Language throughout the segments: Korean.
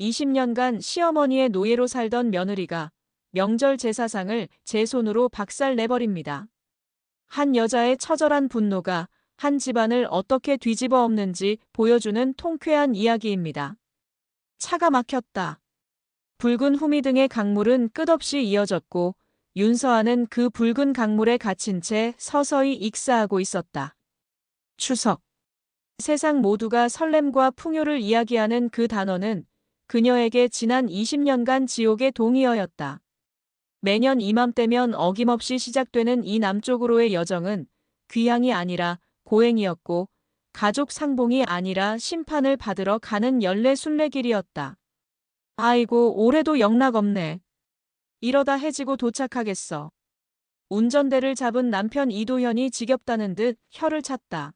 20년간 시어머니의 노예로 살던 며느리가 명절 제사상을 제 손으로 박살내버립니다. 한 여자의 처절한 분노가 한 집안을 어떻게 뒤집어 엎는지 보여주는 통쾌한 이야기입니다. 차가 막혔다. 붉은 후미등의 강물은 끝없이 이어졌고 윤서아는 그 붉은 강물에 갇힌 채 서서히 익사하고 있었다. 추석. 세상 모두가 설렘과 풍요를 이야기하는 그 단어는 그녀에게 지난 20년간 지옥의 동의어였다. 매년 이맘때면 어김없이 시작되는 이 남쪽으로의 여정은 귀향이 아니라 고행이었고 가족 상봉이 아니라 심판을 받으러 가는 연례 순례길이었다. 아이고 올해도 영락 없네. 이러다 해지고 도착하겠어. 운전대를 잡은 남편 이도현이 지겹다는 듯 혀를 찼다.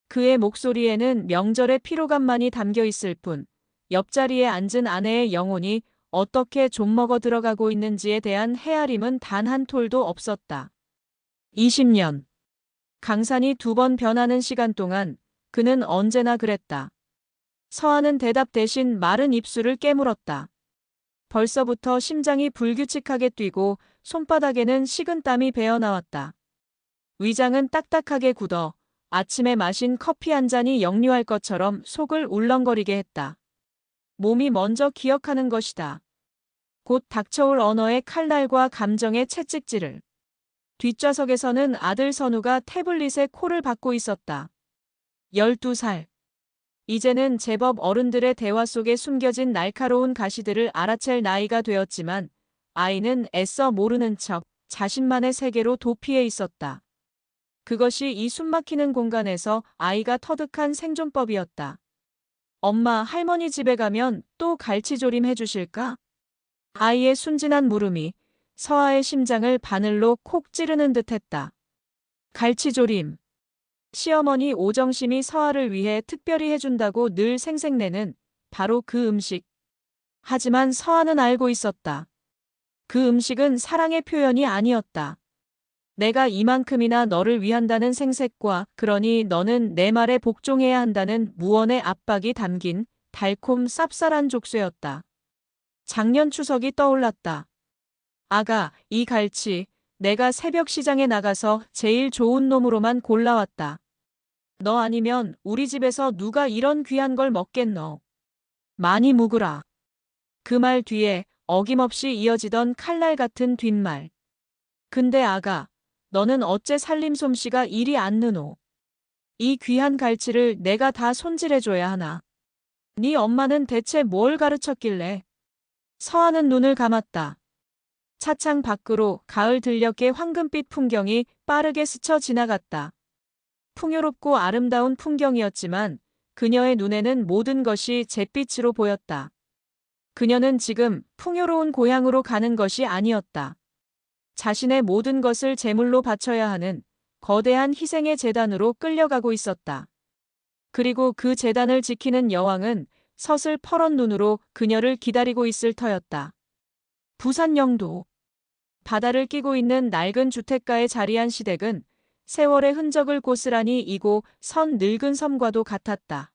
그의 목소리에는 명절의 피로감만이 담겨 있을 뿐 옆자리에 앉은 아내의 영혼이 어떻게 좀먹어 들어가고 있는지에 대한 헤아림은 단 한 톨도 없었다. 20년. 강산이 2번 변하는 시간 동안 그는 언제나 그랬다. 서하는 대답 대신 마른 입술을 깨물었다. 벌써부터 심장이 불규칙하게 뛰고 손바닥에는 식은땀이 배어나왔다. 위장은 딱딱하게 굳어 아침에 마신 커피 한 잔이 역류할 것처럼 속을 울렁거리게 했다. 몸이 먼저 기억하는 것이다. 곧 닥쳐올 언어의 칼날과 감정의 채찍질을. 뒷좌석에서는 아들 선우가 태블릿에 코를 박고 있었다. 12살. 이제는 제법 어른들의 대화 속에 숨겨진 날카로운 가시들을 알아챌 나이가 되었지만 아이는 애써 모르는 척 자신만의 세계로 도피해 있었다. 그것이 이 숨막히는 공간에서 아이가 터득한 생존법이었다. 엄마, 할머니 집에 가면 또 갈치조림 해주실까? 아이의 순진한 물음이 서아의 심장을 바늘로 콕 찌르는 듯했다. 갈치조림. 시어머니 오정심이 서아를 위해 특별히 해준다고 늘 생색내는 바로 그 음식. 하지만 서아는 알고 있었다. 그 음식은 사랑의 표현이 아니었다. 내가 이만큼이나 너를 위한다는 생색과 그러니 너는 내 말에 복종해야 한다는 무언의 압박이 담긴 달콤 쌉쌀한 족쇄였다. 작년 추석이 떠올랐다. 아가, 이 갈치, 내가 새벽 시장에 나가서 제일 좋은 놈으로만 골라왔다. 너 아니면 우리 집에서 누가 이런 귀한 걸 먹겠노. 많이 묵으라. 그 말 뒤에 어김없이 이어지던 칼날 같은 뒷말. 근데 아가, 너는 어째 살림 솜씨가 이리 안 느노. 이 귀한 갈치를 내가 다 손질해줘야 하나. 네 엄마는 대체 뭘 가르쳤길래. 서하는 눈을 감았다. 차창 밖으로 가을 들녘의 황금빛 풍경이 빠르게 스쳐 지나갔다. 풍요롭고 아름다운 풍경이었지만 그녀의 눈에는 모든 것이 잿빛으로 보였다. 그녀는 지금 풍요로운 고향으로 가는 것이 아니었다. 자신의 모든 것을 제물로 바쳐야 하는 거대한 희생의 제단으로 끌려가고 있었다. 그리고 그 제단을 지키는 여왕은 서슬퍼런 눈으로 그녀를 기다리고 있을 터였다. 부산 영도. 바다를 끼고 있는 낡은 주택가에 자리한 시댁은 세월의 흔적을 고스란히 이고 선 늙은 섬과도 같았다.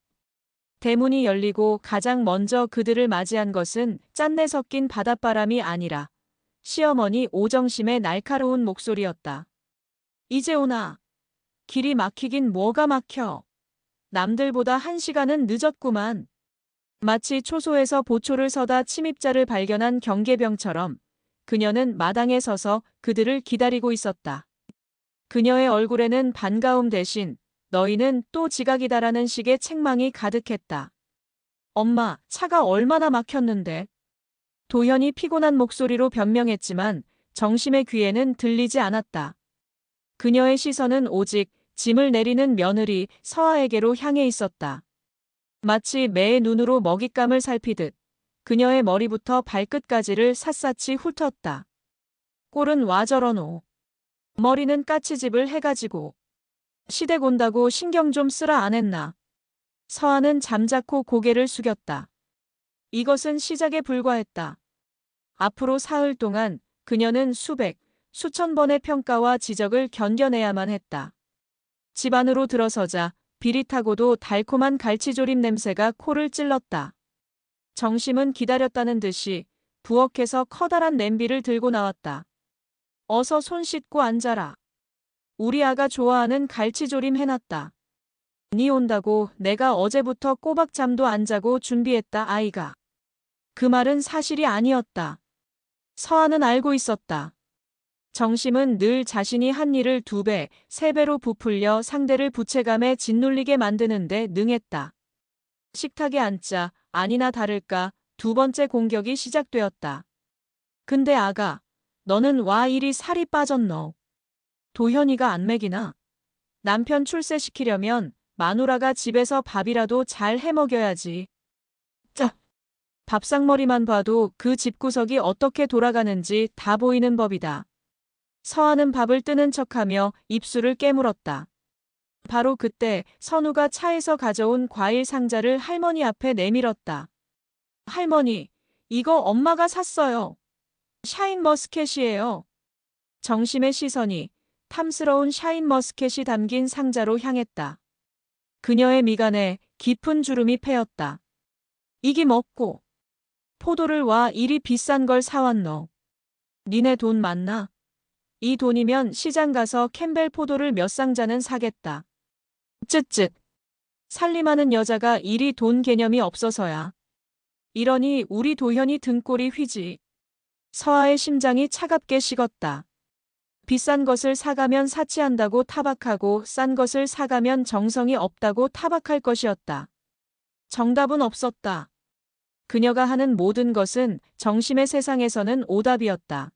대문이 열리고 가장 먼저 그들을 맞이한 것은 짠내 섞인 바닷바람이 아니라 시어머니 오정심의 날카로운 목소리였다. 이제 오나. 길이 막히긴 뭐가 막혀. 남들보다 1시간은 늦었구만. 마치 초소에서 보초를 서다 침입자를 발견한 경계병처럼 그녀는 마당에 서서 그들을 기다리고 있었다. 그녀의 얼굴에는 반가움 대신 너희는 또 지각이다라는 식의 책망이 가득했다. 엄마, 차가 얼마나 막혔는데. 도현이 피곤한 목소리로 변명했지만 정심의 귀에는 들리지 않았다. 그녀의 시선은 오직 짐을 내리는 며느리 서아에게로 향해 있었다. 마치 매의 눈으로 먹잇감을 살피듯 그녀의 머리부터 발끝까지를 샅샅이 훑었다. 꼴은 와 저러노. 머리는 까치집을 해가지고. 시댁 온다고 신경 좀 쓰라 안 했나. 서아는 잠자코 고개를 숙였다. 이것은 시작에 불과했다. 앞으로 사흘 동안 그녀는 수백, 수천 번의 평가와 지적을 견뎌내야만 했다. 집 안으로 들어서자 비릿하고도 달콤한 갈치조림 냄새가 코를 찔렀다. 정심은 기다렸다는 듯이 부엌에서 커다란 냄비를 들고 나왔다. 어서 손 씻고 앉아라. 우리 아가 좋아하는 갈치조림 해놨다. 니 온다고 내가 어제부터 꼬박 잠도 안 자고 준비했다 아이가. 그 말은 사실이 아니었다. 서아는 알고 있었다. 정심은 늘 자신이 한 일을 2배, 3배로 부풀려 상대를 부채감에 짓눌리게 만드는데 능했다. 식탁에 앉자 아니나 다를까 2번째 공격이 시작되었다. 근데 아가, 너는 와 이리 살이 빠졌노. 도현이가 안 먹이나? 남편 출세시키려면 마누라가 집에서 밥이라도 잘 해먹여야지. 짜. 밥상머리만 봐도 그 집구석이 어떻게 돌아가는지 다 보이는 법이다. 서아는 밥을 뜨는 척하며 입술을 깨물었다. 바로 그때 선우가 차에서 가져온 과일 상자를 할머니 앞에 내밀었다. 할머니, 이거 엄마가 샀어요. 샤인머스켓이에요. 정심의 시선이 탐스러운 샤인머스켓이 담긴 상자로 향했다. 그녀의 미간에 깊은 주름이 패였다. 이게 먹고 포도를 와 이리 비싼 걸 사왔노. 니네 돈 많나? 이 돈이면 시장 가서 캠벨 포도를 몇 상자는 사겠다. 쯧쯧. 살림하는 여자가 이리 돈 개념이 없어서야. 이러니 우리 도현이 등골이 휘지. 서아의 심장이 차갑게 식었다. 비싼 것을 사가면 사치한다고 타박하고 싼 것을 사가면 정성이 없다고 타박할 것이었다. 정답은 없었다. 그녀가 하는 모든 것은 정심의 세상에서는 오답이었다.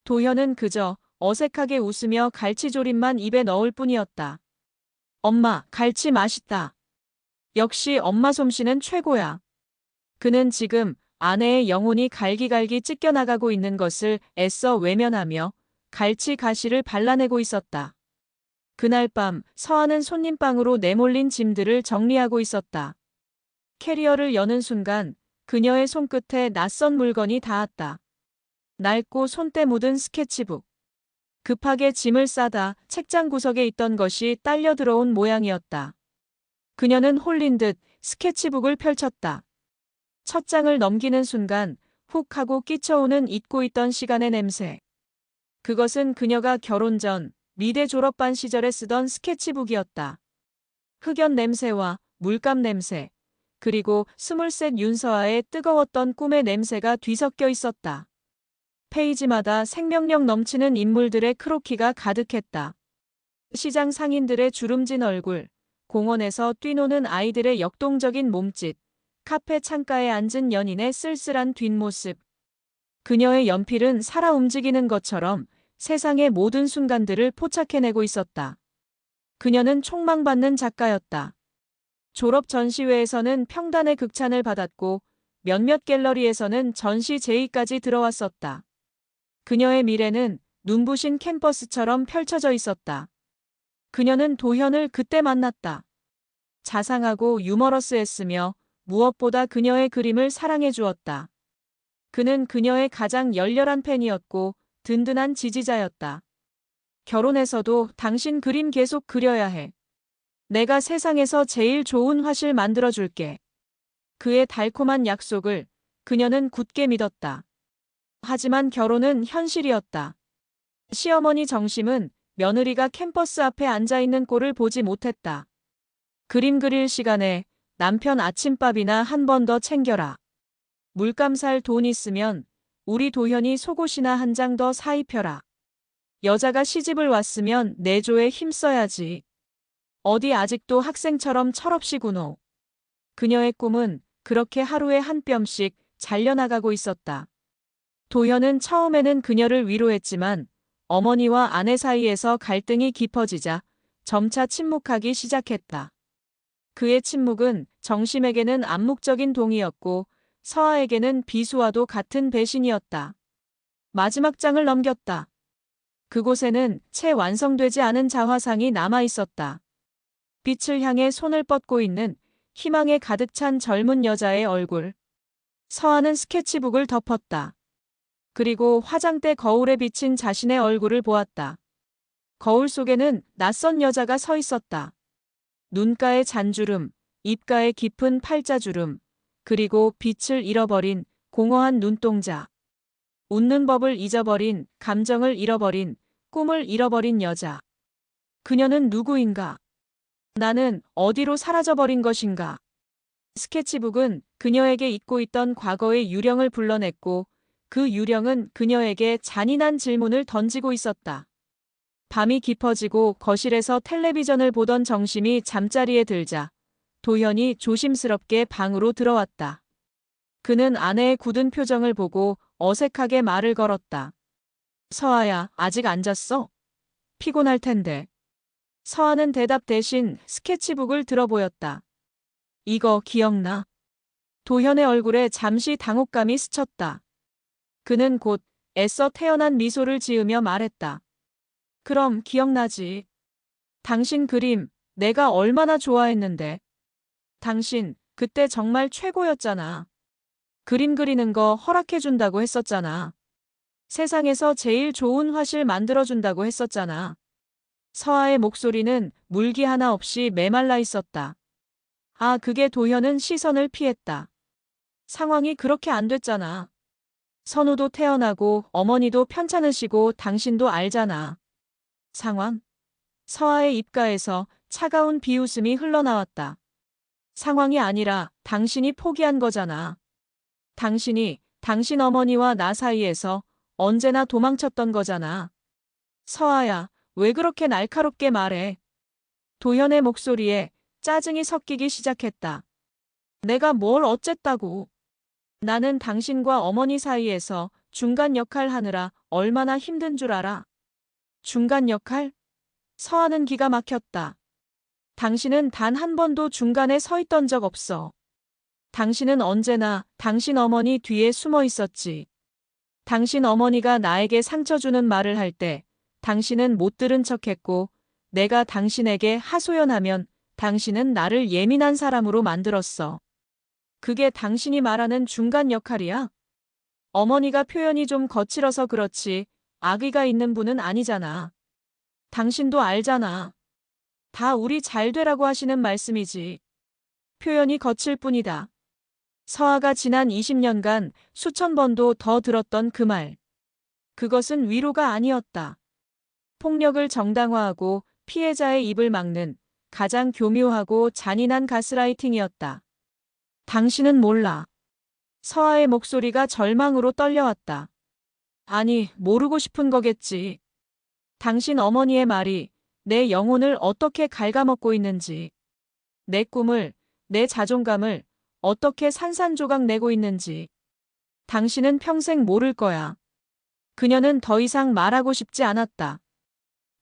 도현은 그저 어색하게 웃으며 갈치조림만 입에 넣을 뿐이었다. 엄마, 갈치 맛있다. 역시 엄마 솜씨는 최고야. 그는 지금 아내의 영혼이 갈기갈기 찢겨나가고 있는 것을 애써 외면하며 갈치 가시를 발라내고 있었다. 그날 밤 서아는 손님방으로 내몰린 짐들을 정리하고 있었다. 캐리어를 여는 순간 그녀의 손끝에 낯선 물건이 닿았다. 낡고 손때 묻은 스케치북. 급하게 짐을 싸다 책장 구석에 있던 것이 딸려 들어온 모양이었다. 그녀는 홀린 듯 스케치북을 펼쳤다. 첫 장을 넘기는 순간 훅 하고 끼쳐오는 잊고 있던 시간의 냄새. 그것은 그녀가 결혼 전 미대 졸업반 시절에 쓰던 스케치북이었다. 흑연 냄새와 물감 냄새, 그리고 23 윤서아의 뜨거웠던 꿈의 냄새가 뒤섞여 있었다. 페이지마다 생명력 넘치는 인물들의 크로키가 가득했다. 시장 상인들의 주름진 얼굴, 공원에서 뛰노는 아이들의 역동적인 몸짓, 카페 창가에 앉은 연인의 쓸쓸한 뒷모습. 그녀의 연필은 살아 움직이는 것처럼 세상의 모든 순간들을 포착해내고 있었다. 그녀는 촉망받는 작가였다. 졸업 전시회에서는 평단의 극찬을 받았고 몇몇 갤러리에서는 전시 제의까지 들어왔었다. 그녀의 미래는 눈부신 캠퍼스처럼 펼쳐져 있었다. 그녀는 도현을 그때 만났다. 자상하고 유머러스했으며 무엇보다 그녀의 그림을 사랑해 주었다. 그는 그녀의 가장 열렬한 팬이었고 든든한 지지자였다. 결혼해서도 당신 그림 계속 그려야 해. 내가 세상에서 제일 좋은 화실 만들어줄게. 그의 달콤한 약속을 그녀는 굳게 믿었다. 하지만 결혼은 현실이었다. 시어머니 정심은 며느리가 캠퍼스 앞에 앉아있는 꼴을 보지 못했다. 그림 그릴 시간에 남편 아침밥이나 한 번 더 챙겨라. 물감 살 돈 있으면 우리 도현이 속옷이나 한 장 더 사 입혀라. 여자가 시집을 왔으면 내조에 힘써야지. 어디 아직도 학생처럼 철없이 구노. 그녀의 꿈은 그렇게 하루에 한 뼘씩 잘려나가고 있었다. 도현은 처음에는 그녀를 위로했지만 어머니와 아내 사이에서 갈등이 깊어지자 점차 침묵하기 시작했다. 그의 침묵은 정심에게는 암묵적인 동의였고 서아에게는 비수와도 같은 배신이었다. 마지막 장을 넘겼다. 그곳에는 채 완성되지 않은 자화상이 남아 있었다. 빛을 향해 손을 뻗고 있는 희망에 가득 찬 젊은 여자의 얼굴. 서아는 스케치북을 덮었다. 그리고 화장대 거울에 비친 자신의 얼굴을 보았다. 거울 속에는 낯선 여자가 서 있었다. 눈가에 잔주름, 입가에 깊은 팔자주름, 그리고 빛을 잃어버린 공허한 눈동자. 웃는 법을 잊어버린, 감정을 잃어버린, 꿈을 잃어버린 여자. 그녀는 누구인가? 나는 어디로 사라져버린 것인가? 스케치북은 그녀에게 잊고 있던 과거의 유령을 불러냈고 그 유령은 그녀에게 잔인한 질문을 던지고 있었다. 밤이 깊어지고 거실에서 텔레비전을 보던 정심이 잠자리에 들자 도현이 조심스럽게 방으로 들어왔다. 그는 아내의 굳은 표정을 보고 어색하게 말을 걸었다. 서아야, 아직 안 잤어? 피곤할 텐데. 서아는 대답 대신 스케치북을 들어 보였다. 이거 기억나? 도현의 얼굴에 잠시 당혹감이 스쳤다. 그는 곧 애써 태연한 미소를 지으며 말했다. 그럼 기억나지. 당신 그림 내가 얼마나 좋아했는데. 당신 그때 정말 최고였잖아. 그림 그리는 거 허락해준다고 했었잖아. 세상에서 제일 좋은 화실 만들어준다고 했었잖아. 서아의 목소리는 물기 하나 없이 메말라 있었다. 아, 그게 도현은 시선을 피했다. 상황이 그렇게 안 됐잖아. 선우도 태어나고 어머니도 편찮으시고 당신도 알잖아. 상황? 서아의 입가에서 차가운 비웃음이 흘러나왔다. 상황이 아니라 당신이 포기한 거잖아. 당신이 당신 어머니와 나 사이에서 언제나 도망쳤던 거잖아. 서아야, 왜 그렇게 날카롭게 말해? 도현의 목소리에 짜증이 섞이기 시작했다. 내가 뭘 어쨌다고. 나는 당신과 어머니 사이에서 중간 역할 하느라 얼마나 힘든 줄 알아. 중간 역할? 서아는 기가 막혔다. 당신은 단 한 번도 중간에 서 있던 적 없어. 당신은 언제나 당신 어머니 뒤에 숨어 있었지. 당신 어머니가 나에게 상처 주는 말을 할 때 당신은 못 들은 척했고 내가 당신에게 하소연하면 당신은 나를 예민한 사람으로 만들었어. 그게 당신이 말하는 중간 역할이야? 어머니가 표현이 좀 거칠어서 그렇지 악의가 있는 분은 아니잖아. 당신도 알잖아. 다 우리 잘 되라고 하시는 말씀이지. 표현이 거칠 뿐이다. 서아가 지난 20년간 수천 번도 더 들었던 그 말. 그것은 위로가 아니었다. 폭력을 정당화하고 피해자의 입을 막는 가장 교묘하고 잔인한 가스라이팅이었다. 당신은 몰라. 서아의 목소리가 절망으로 떨려왔다. 아니, 모르고 싶은 거겠지. 당신 어머니의 말이 내 영혼을 어떻게 갉아먹고 있는지, 내 꿈을, 내 자존감을 어떻게 산산조각 내고 있는지. 당신은 평생 모를 거야. 그녀는 더 이상 말하고 싶지 않았다.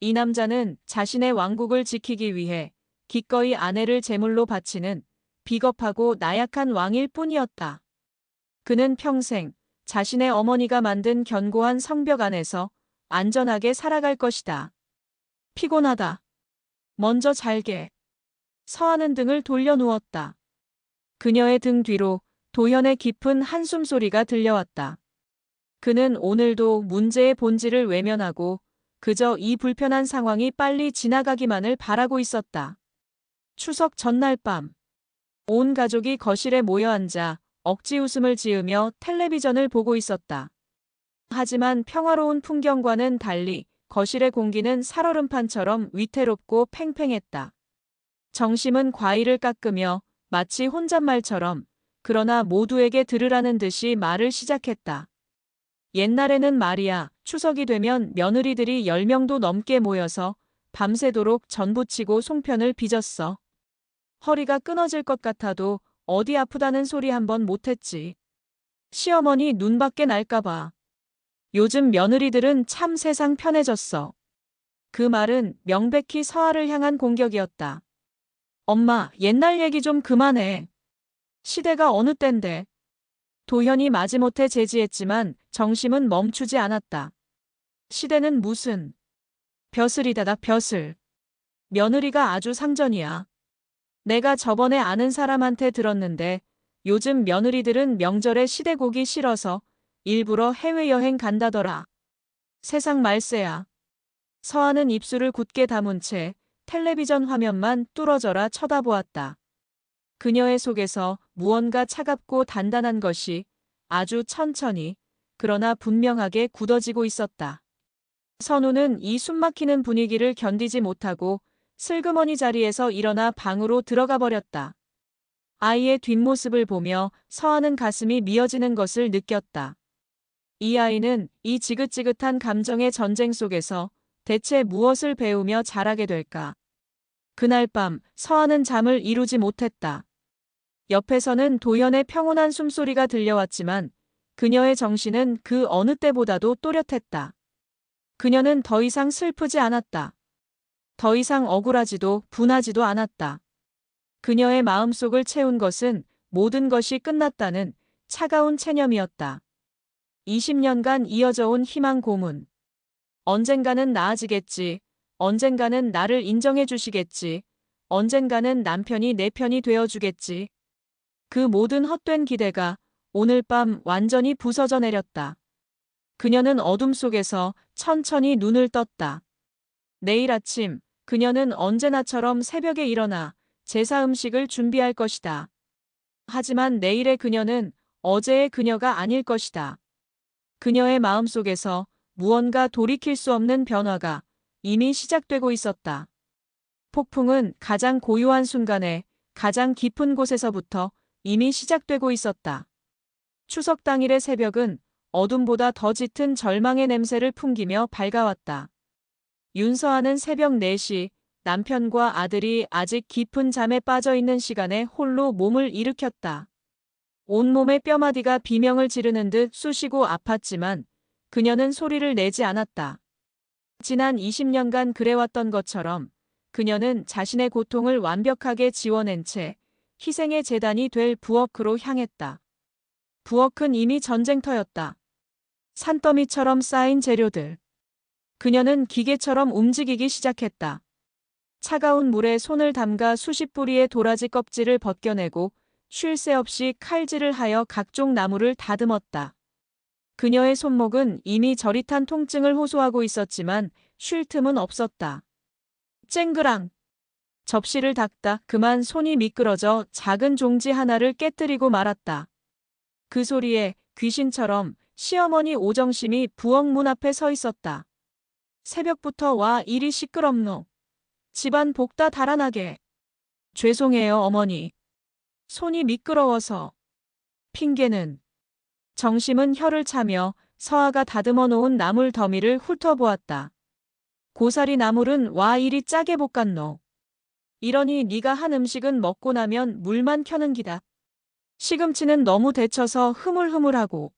이 남자는 자신의 왕국을 지키기 위해 기꺼이 아내를 제물로 바치는 비겁하고 나약한 왕일 뿐이었다. 그는 평생 자신의 어머니가 만든 견고한 성벽 안에서 안전하게 살아갈 것이다. 피곤하다. 먼저 잘게. 서아는 등을 돌려 누웠다. 그녀의 등 뒤로 도현의 깊은 한숨 소리가 들려왔다. 그는 오늘도 문제의 본질을 외면하고 그저 이 불편한 상황이 빨리 지나가기만을 바라고 있었다. 추석 전날 밤. 온 가족이 거실에 모여 앉아 억지 웃음을 지으며 텔레비전을 보고 있었다. 하지만 평화로운 풍경과는 달리 거실의 공기는 살얼음판처럼 위태롭고 팽팽했다. 정심은 과일을 깎으며 마치 혼잣말처럼 그러나 모두에게 들으라는 듯이 말을 시작했다. 옛날에는 말이야, 추석이 되면 며느리들이 10명도 넘게 모여서 밤새도록 전부치고 송편을 빚었어. 허리가 끊어질 것 같아도 어디 아프다는 소리 한번 못했지. 시어머니 눈밖에 날까봐. 요즘 며느리들은 참 세상 편해졌어. 그 말은 명백히 서아를 향한 공격이었다. 엄마, 옛날 얘기 좀 그만해. 시대가 어느 땐데. 도현이 마지못해 제지했지만 정심은 멈추지 않았다. 시대는 무슨. 벼슬이다다 벼슬. 며느리가 아주 상전이야. 내가 저번에 아는 사람한테 들었는데 요즘 며느리들은 명절에 시댁 오기 싫어서 일부러 해외여행 간다더라. 세상 말세야. 서아는 입술을 굳게 다문 채 텔레비전 화면만 뚫어져라 쳐다보았다. 그녀의 속에서 무언가 차갑고 단단한 것이 아주 천천히 그러나 분명하게 굳어지고 있었다. 선우는 이 숨막히는 분위기를 견디지 못하고 슬그머니 자리에서 일어나 방으로 들어가 버렸다. 아이의 뒷모습을 보며 서아는 가슴이 미어지는 것을 느꼈다. 이 아이는 이 지긋지긋한 감정의 전쟁 속에서 대체 무엇을 배우며 자라게 될까? 그날 밤 서아는 잠을 이루지 못했다. 옆에서는 도연의 평온한 숨소리가 들려왔지만 그녀의 정신은 그 어느 때보다도 또렷했다. 그녀는 더 이상 슬프지 않았다. 더 이상 억울하지도 분하지도 않았다. 그녀의 마음속을 채운 것은 모든 것이 끝났다는 차가운 체념이었다. 20년간 이어져 온 희망 고문. 언젠가는 나아지겠지. 언젠가는 나를 인정해 주시겠지. 언젠가는 남편이 내 편이 되어주겠지. 그 모든 헛된 기대가 오늘 밤 완전히 부서져 내렸다. 그녀는 어둠 속에서 천천히 눈을 떴다. 내일 아침 그녀는 언제나처럼 새벽에 일어나 제사 음식을 준비할 것이다. 하지만 내일의 그녀는 어제의 그녀가 아닐 것이다. 그녀의 마음속에서 무언가 돌이킬 수 없는 변화가 이미 시작되고 있었다. 폭풍은 가장 고요한 순간에 가장 깊은 곳에서부터 이미 시작되고 있었다. 추석 당일의 새벽은 어둠보다 더 짙은 절망의 냄새를 풍기며 밝아왔다. 윤서아는 새벽 4시 남편과 아들이 아직 깊은 잠에 빠져 있는 시간에 홀로 몸을 일으켰다. 온몸의 뼈마디가 비명을 지르는 듯 쑤시고 아팠지만 그녀는 소리를 내지 않았다. 지난 20년간 그래왔던 것처럼 그녀는 자신의 고통을 완벽하게 지워낸 채 희생의 제단이 될 부엌으로 향했다. 부엌은 이미 전쟁터였다. 산더미처럼 쌓인 재료들. 그녀는 기계처럼 움직이기 시작했다. 차가운 물에 손을 담가 수십 뿌리의 도라지 껍질을 벗겨내고 쉴 새 없이 칼질을 하여 각종 나무를 다듬었다. 그녀의 손목은 이미 저릿한 통증을 호소하고 있었지만 쉴 틈은 없었다. 쨍그랑! 접시를 닦다 그만 손이 미끄러져 작은 종지 하나를 깨뜨리고 말았다. 그 소리에 귀신처럼 시어머니 오정심이 부엌 문 앞에 서 있었다. 새벽부터 와 이리 시끄럽노. 집안 복다 달아나게. 죄송해요 어머니. 손이 미끄러워서. 핑계는. 정심은 혀를 차며 서아가 다듬어 놓은 나물 더미를 훑어보았다. 고사리 나물은 와 이리 짜게 볶았노. 이러니 네가 한 음식은 먹고 나면 물만 켜는 기다. 시금치는 너무 데쳐서 흐물흐물하고.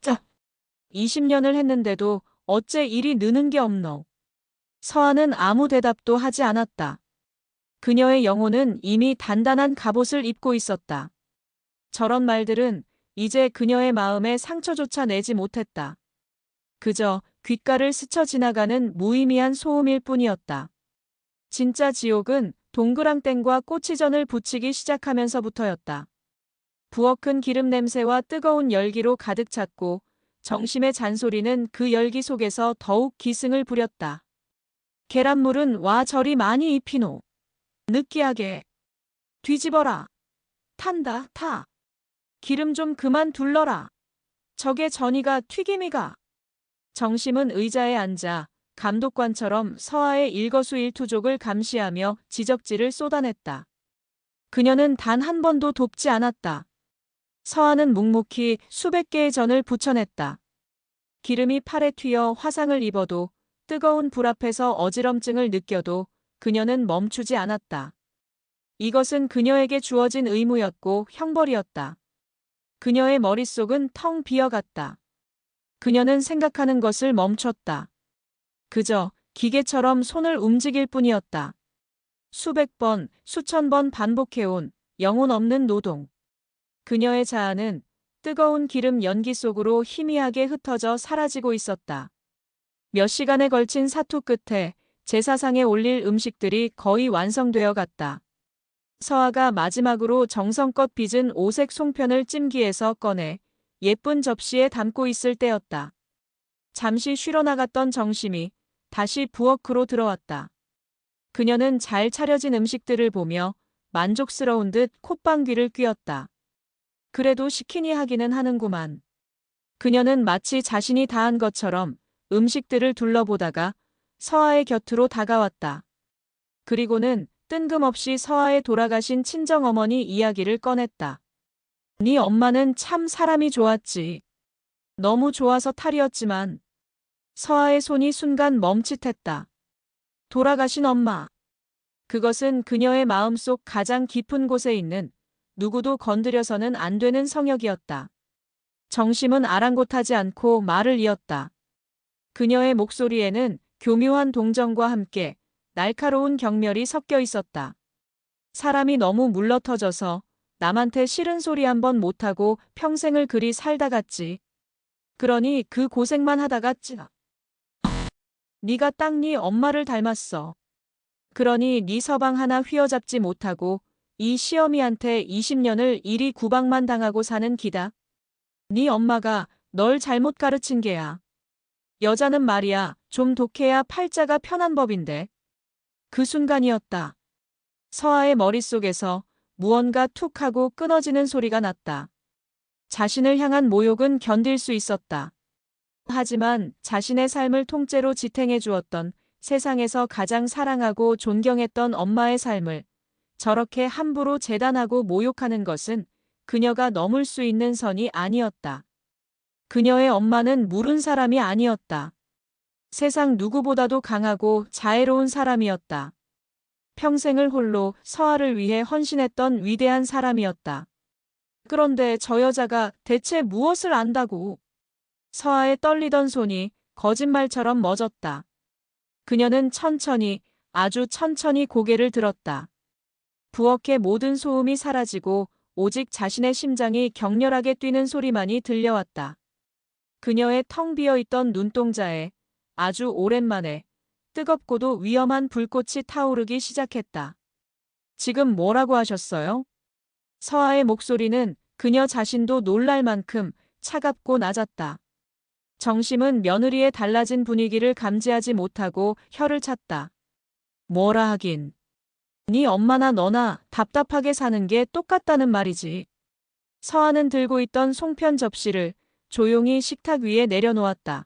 짜. 20년을 했는데도 어째 일이 느는 게 없노. 서아는 아무 대답도 하지 않았다. 그녀의 영혼은 이미 단단한 갑옷을 입고 있었다. 저런 말들은 이제 그녀의 마음에 상처조차 내지 못했다. 그저 귓가를 스쳐 지나가는 무의미한 소음일 뿐이었다. 진짜 지옥은 동그랑땡과 꼬치전을 부치기 시작하면서부터였다. 부엌은 기름 냄새와 뜨거운 열기로 가득 찼고 정심의 잔소리는 그 열기 속에서 더욱 기승을 부렸다. 계란물은 와 저리 많이 입히노. 느끼하게. 뒤집어라. 탄다, 타. 기름 좀 그만 둘러라. 저게 전이가 튀김이가. 정심은 의자에 앉아 감독관처럼 서아의 일거수일투족을 감시하며 지적질을 쏟아냈다. 그녀는 단 한 번도 돕지 않았다. 서아는 묵묵히 수백 개의 전을 부쳐냈다. 기름이 팔에 튀어 화상을 입어도 뜨거운 불 앞에서 어지럼증을 느껴도 그녀는 멈추지 않았다. 이것은 그녀에게 주어진 의무였고 형벌이었다. 그녀의 머릿속은 텅 비어갔다. 그녀는 생각하는 것을 멈췄다. 그저 기계처럼 손을 움직일 뿐이었다. 수백 번, 수천 번 반복해온 영혼 없는 노동. 그녀의 자아는 뜨거운 기름 연기 속으로 희미하게 흩어져 사라지고 있었다. 몇 시간에 걸친 사투 끝에 제사상에 올릴 음식들이 거의 완성되어 갔다. 서아가 마지막으로 정성껏 빚은 오색 송편을 찜기에서 꺼내 예쁜 접시에 담고 있을 때였다. 잠시 쉬러 나갔던 정심이 다시 부엌으로 들어왔다. 그녀는 잘 차려진 음식들을 보며 만족스러운 듯 콧방귀를 뀌었다. 그래도 시키니 하기는 하는구만. 그녀는 마치 자신이 다한 것처럼 음식들을 둘러보다가 서아의 곁으로 다가왔다. 그리고는 뜬금없이 서아의 돌아가신 친정어머니 이야기를 꺼냈다. 네 엄마는 참 사람이 좋았지. 너무 좋아서 탈이었지만. 서아의 손이 순간 멈칫했다. 돌아가신 엄마. 그것은 그녀의 마음속 가장 깊은 곳에 있는 누구도 건드려서는 안 되는 성역이었다. 정심은 아랑곳하지 않고 말을 이었다. 그녀의 목소리에는 교묘한 동정과 함께 날카로운 경멸이 섞여 있었다. 사람이 너무 물러터져서 남한테 싫은 소리 한 번 못하고 평생을 그리 살다 갔지. 그러니 그 고생만 하다가 네가 딱 네 엄마를 닮았어. 그러니 네 서방 하나 휘어잡지 못하고 이 시어미한테 20년을 이리 구박만 당하고 사는 기다. 네 엄마가 널 잘못 가르친 게야. 여자는 말이야 좀 독해야 팔자가 편한 법인데. 그 순간이었다. 서아의 머릿속에서 무언가 툭 하고 끊어지는 소리가 났다. 자신을 향한 모욕은 견딜 수 있었다. 하지만 자신의 삶을 통째로 지탱해 주었던 세상에서 가장 사랑하고 존경했던 엄마의 삶을 저렇게 함부로 재단하고 모욕하는 것은 그녀가 넘을 수 있는 선이 아니었다. 그녀의 엄마는 무른 사람이 아니었다. 세상 누구보다도 강하고 자애로운 사람이었다. 평생을 홀로 서아를 위해 헌신했던 위대한 사람이었다. 그런데 저 여자가 대체 무엇을 안다고? 서아의 떨리던 손이 거짓말처럼 멎었다. 그녀는 천천히, 아주 천천히 고개를 들었다. 부엌의 모든 소음이 사라지고 오직 자신의 심장이 격렬하게 뛰는 소리만이 들려왔다. 그녀의 텅 비어있던 눈동자에 아주 오랜만에 뜨겁고도 위험한 불꽃이 타오르기 시작했다. 지금 뭐라고 하셨어요? 서아의 목소리는 그녀 자신도 놀랄 만큼 차갑고 낮았다. 정심은 며느리의 달라진 분위기를 감지하지 못하고 혀를 찼다. 뭐라 하긴. 네 엄마나 너나 답답하게 사는 게 똑같다는 말이지. 서아는 들고 있던 송편 접시를 조용히 식탁 위에 내려놓았다.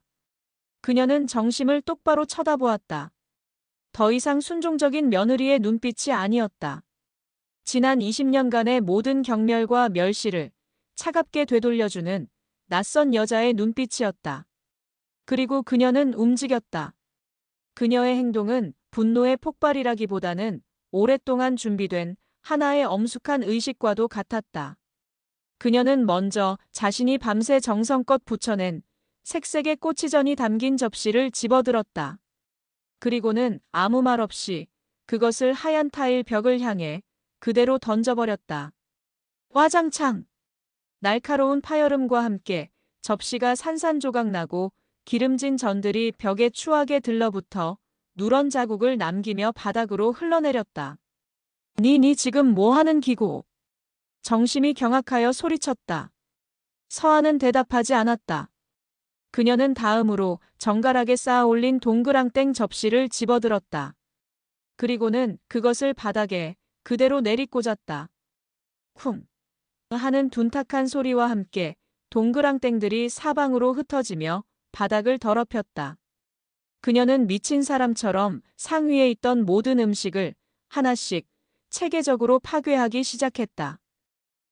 그녀는 정심을 똑바로 쳐다보았다. 더 이상 순종적인 며느리의 눈빛이 아니었다. 지난 20년간의 모든 경멸과 멸시를 차갑게 되돌려주는 낯선 여자의 눈빛이었다. 그리고 그녀는 움직였다. 그녀의 행동은 분노의 폭발이라기보다는 오랫동안 준비된 하나의 엄숙한 의식과도 같았다. 그녀는 먼저 자신이 밤새 정성껏 부쳐낸 색색의 꼬치전이 담긴 접시를 집어들었다. 그리고는 아무 말 없이 그것을 하얀 타일 벽을 향해 그대로 던져버렸다. 와장창! 날카로운 파열음과 함께 접시가 산산조각나고 기름진 전들이 벽에 추하게 들러붙어 누런 자국을 남기며 바닥으로 흘러내렸다. 니 지금 뭐하는 기고? 정심이 경악하여 소리쳤다. 서아는 대답하지 않았다. 그녀는 다음으로 정갈하게 쌓아 올린 동그랑땡 접시를 집어들었다. 그리고는 그것을 바닥에 그대로 내리꽂았다. 쿵 하는 둔탁한 소리와 함께 동그랑땡들이 사방으로 흩어지며 바닥을 더럽혔다. 그녀는 미친 사람처럼 상위에 있던 모든 음식을 하나씩 체계적으로 파괴하기 시작했다.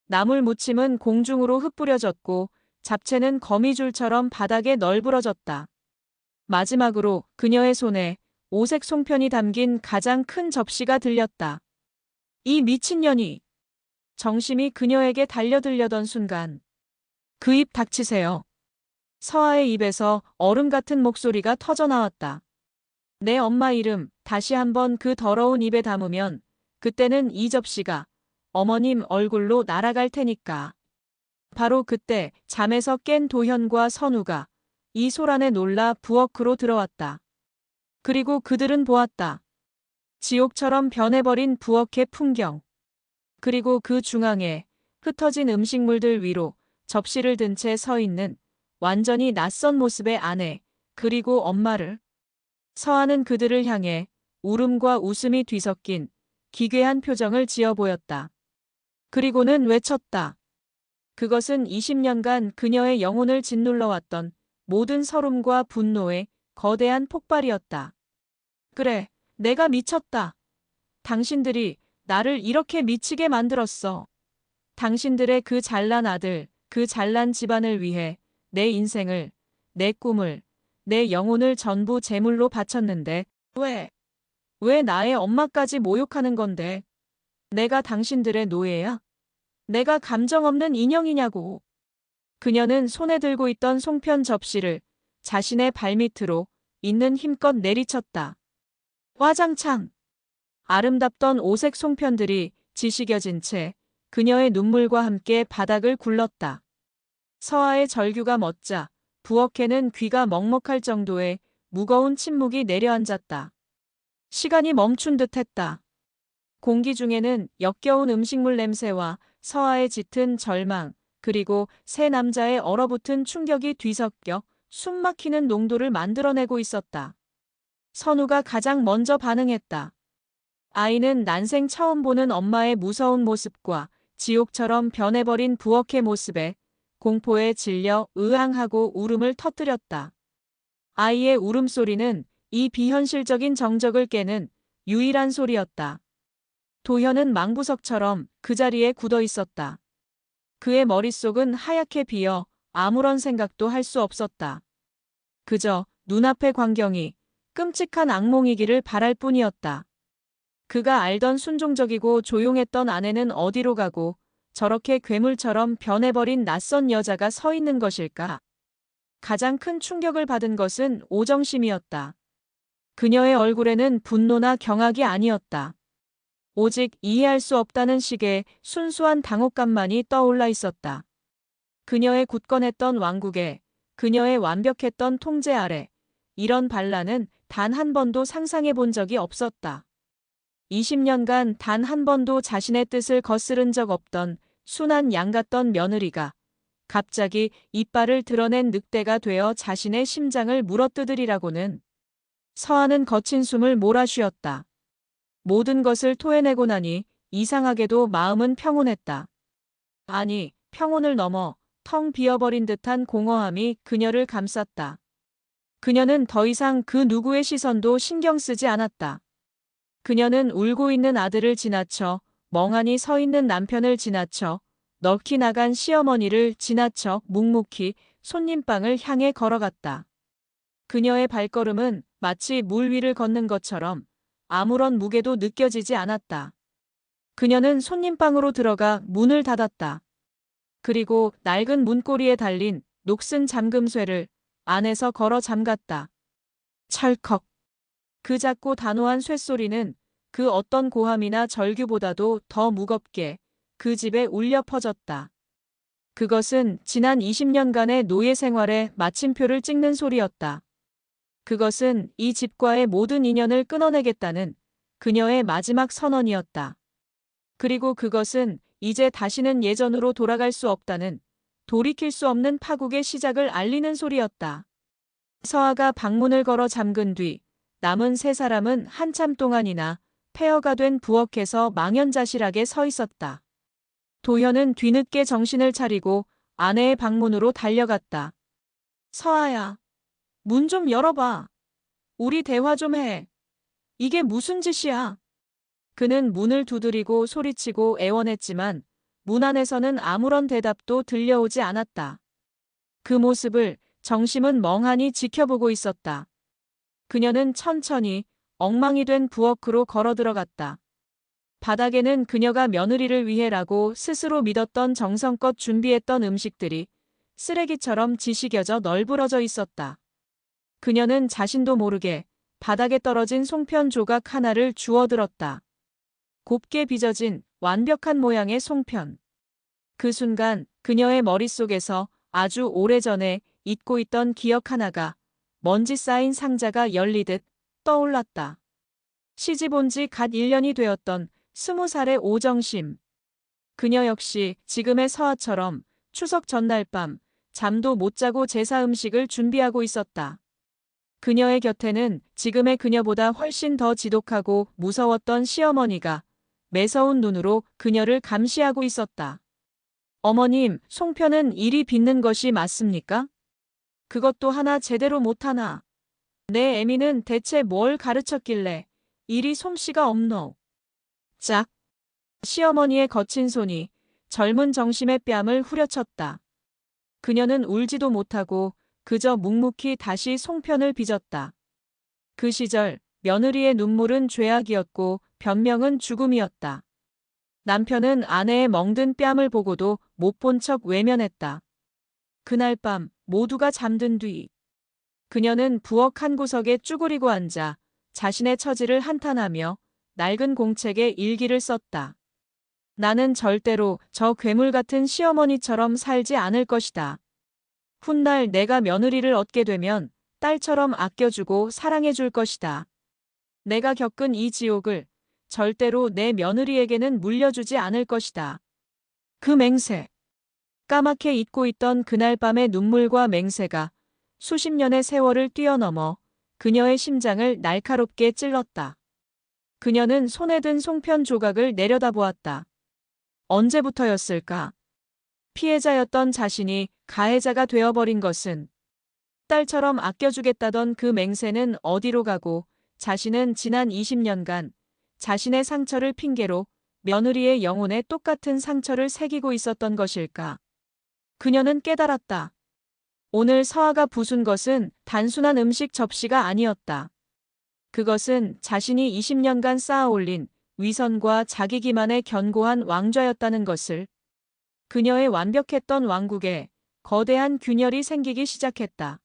나물 무침은 공중으로 흩뿌려졌고 잡채는 거미줄처럼 바닥에 널브러졌다. 마지막으로 그녀의 손에 오색 송편이 담긴 가장 큰 접시가 들렸다. 이 미친년이! 정심이 그녀에게 달려들려던 순간 그 입 닥치세요. 서아의 입에서 얼음 같은 목소리가 터져나왔다. 내 엄마 이름 다시 한번 그 더러운 입에 담으면 그때는 이 접시가 어머님 얼굴로 날아갈 테니까. 바로 그때 잠에서 깬 도현과 선우가 이 소란에 놀라 부엌으로 들어왔다. 그리고 그들은 보았다. 지옥처럼 변해버린 부엌의 풍경. 그리고 그 중앙에 흩어진 음식물들 위로 접시를 든 채 서 있는 완전히 낯선 모습의 아내, 그리고 엄마를. 서아는 그들을 향해 울음과 웃음이 뒤섞인 기괴한 표정을 지어 보였다. 그리고는 외쳤다. 그것은 20년간 그녀의 영혼을 짓눌러왔던 모든 서름과 분노의 거대한 폭발이었다. 그래, 내가 미쳤다. 당신들이 나를 이렇게 미치게 만들었어. 당신들의 그 잘난 아들, 그 잘난 집안을 위해 내 인생을, 내 꿈을, 내 영혼을 전부 제물로 바쳤는데 왜 나의 엄마까지 모욕하는 건데? 내가 당신들의 노예야? 내가 감정 없는 인형이냐고. 그녀는 손에 들고 있던 송편 접시를 자신의 발밑으로 있는 힘껏 내리쳤다. 와장창. 아름답던 오색 송편들이 지시겨진 채 그녀의 눈물과 함께 바닥을 굴렀다. 서아의 절규가 멎자 부엌에는 귀가 먹먹할 정도의 무거운 침묵이 내려앉았다. 시간이 멈춘 듯했다. 공기 중에는 역겨운 음식물 냄새와 서아의 짙은 절망, 그리고 세 남자의 얼어붙은 충격이 뒤섞여 숨막히는 농도를 만들어내고 있었다. 선우가 가장 먼저 반응했다. 아이는 난생 처음 보는 엄마의 무서운 모습과 지옥처럼 변해버린 부엌의 모습에 공포에 질려 으앙하고 울음을 터뜨렸다. 아이의 울음소리는 이 비현실적인 정적을 깨는 유일한 소리였다. 도현은 망부석처럼 그 자리에 굳어 있었다. 그의 머릿속은 하얗게 비어 아무런 생각도 할 수 없었다. 그저 눈앞의 광경이 끔찍한 악몽이기를 바랄 뿐이었다. 그가 알던 순종적이고 조용했던 아내는 어디로 가고 저렇게 괴물처럼 변해버린 낯선 여자가 서 있는 것일까? 가장 큰 충격을 받은 것은 오정심이었다. 그녀의 얼굴에는 분노나 경악이 아니었다. 오직 이해할 수 없다는 식의 순수한 당혹감만이 떠올라 있었다. 그녀의 굳건했던 왕국에, 그녀의 완벽했던 통제 아래, 이런 반란은 단 한 번도 상상해 본 적이 없었다. 20년간 단 한 번도 자신의 뜻을 거스른 적 없던 순한 양 같던 며느리가 갑자기 이빨을 드러낸 늑대가 되어 자신의 심장을 물어뜯으리라고는. 서아는 거친 숨을 몰아쉬었다. 모든 것을 토해내고 나니 이상하게도 마음은 평온했다. 아니, 평온을 넘어 텅 비어버린 듯한 공허함이 그녀를 감쌌다. 그녀는 더 이상 그 누구의 시선도 신경 쓰지 않았다. 그녀는 울고 있는 아들을 지나쳐, 멍하니 서 있는 남편을 지나쳐, 넋이 나간 시어머니를 지나쳐 묵묵히 손님방을 향해 걸어갔다. 그녀의 발걸음은 마치 물 위를 걷는 것처럼 아무런 무게도 느껴지지 않았다. 그녀는 손님방으로 들어가 문을 닫았다. 그리고 낡은 문고리에 달린 녹슨 잠금쇠를 안에서 걸어 잠갔다. 찰컥. 그 작고 단호한 쇠소리는 그 어떤 고함이나 절규보다도 더 무겁게 그 집에 울려 퍼졌다. 그것은 지난 20년간의 노예 생활에 마침표를 찍는 소리였다. 그것은 이 집과의 모든 인연을 끊어내겠다는 그녀의 마지막 선언이었다. 그리고 그것은 이제 다시는 예전으로 돌아갈 수 없다는 돌이킬 수 없는 파국의 시작을 알리는 소리였다. 서아가 방문을 걸어 잠근 뒤 남은 세 사람은 한참 동안이나 폐허가 된 부엌에서 망연자실하게 서 있었다. 도현은 뒤늦게 정신을 차리고 아내의 방문으로 달려갔다. 서아야, 문 좀 열어봐. 우리 대화 좀 해. 이게 무슨 짓이야? 그는 문을 두드리고 소리치고 애원했지만 문 안에서는 아무런 대답도 들려오지 않았다. 그 모습을 정심은 멍하니 지켜보고 있었다. 그녀는 천천히 엉망이 된 부엌으로 걸어 들어갔다. 바닥에는 그녀가 며느리를 위해라고 스스로 믿었던 정성껏 준비했던 음식들이 쓰레기처럼 지식여져 널브러져 있었다. 그녀는 자신도 모르게 바닥에 떨어진 송편 조각 하나를 주워들었다. 곱게 빚어진 완벽한 모양의 송편. 그 순간 그녀의 머릿속에서 아주 오래전에 잊고 있던 기억 하나가 먼지 쌓인 상자가 열리듯 떠올랐다. 시집 온 지 갓 1년이 되었던 20살의 오정심. 그녀 역시 지금의 서아처럼 추석 전날 밤 잠도 못 자고 제사 음식을 준비하고 있었다. 그녀의 곁에는 지금의 그녀보다 훨씬 더 지독하고 무서웠던 시어머니가 매서운 눈으로 그녀를 감시하고 있었다. 어머님, 송편은 이리 빚는 것이 맞습니까? 그것도 하나 제대로 못하나. 내 애미는 대체 뭘 가르쳤길래 이리 솜씨가 없노. 짝. 시어머니의 거친 손이 젊은 정심의 뺨을 후려쳤다. 그녀는 울지도 못하고 그저 묵묵히 다시 송편을 빚었다. 그 시절 며느리의 눈물은 죄악이었고 변명은 죽음이었다. 남편은 아내의 멍든 뺨을 보고도 못 본 척 외면했다. 그날 밤 모두가 잠든 뒤 그녀는 부엌 한 구석에 쭈그리고 앉아 자신의 처지를 한탄하며 낡은 공책에 일기를 썼다. 나는 절대로 저 괴물 같은 시어머니처럼 살지 않을 것이다. 훗날 내가 며느리를 얻게 되면 딸처럼 아껴주고 사랑해줄 것이다. 내가 겪은 이 지옥을 절대로 내 며느리에게는 물려주지 않을 것이다. 그 맹세. 까맣게 잊고 있던 그날 밤의 눈물과 맹세가 수십 년의 세월을 뛰어넘어 그녀의 심장을 날카롭게 찔렀다. 그녀는 손에 든 송편 조각을 내려다보았다. 언제부터였을까? 피해자였던 자신이 가해자가 되어버린 것은 딸처럼 아껴주겠다던 그 맹세는 어디로 가고 자신은 지난 20년간 자신의 상처를 핑계로 며느리의 영혼에 똑같은 상처를 새기고 있었던 것일까? 그녀는 깨달았다. 오늘 서아가 부순 것은 단순한 음식 접시가 아니었다. 그것은 자신이 20년간 쌓아올린 위선과 자기 기만의 견고한 왕좌였다는 것을. 그녀의 완벽했던 왕국에 거대한 균열이 생기기 시작했다.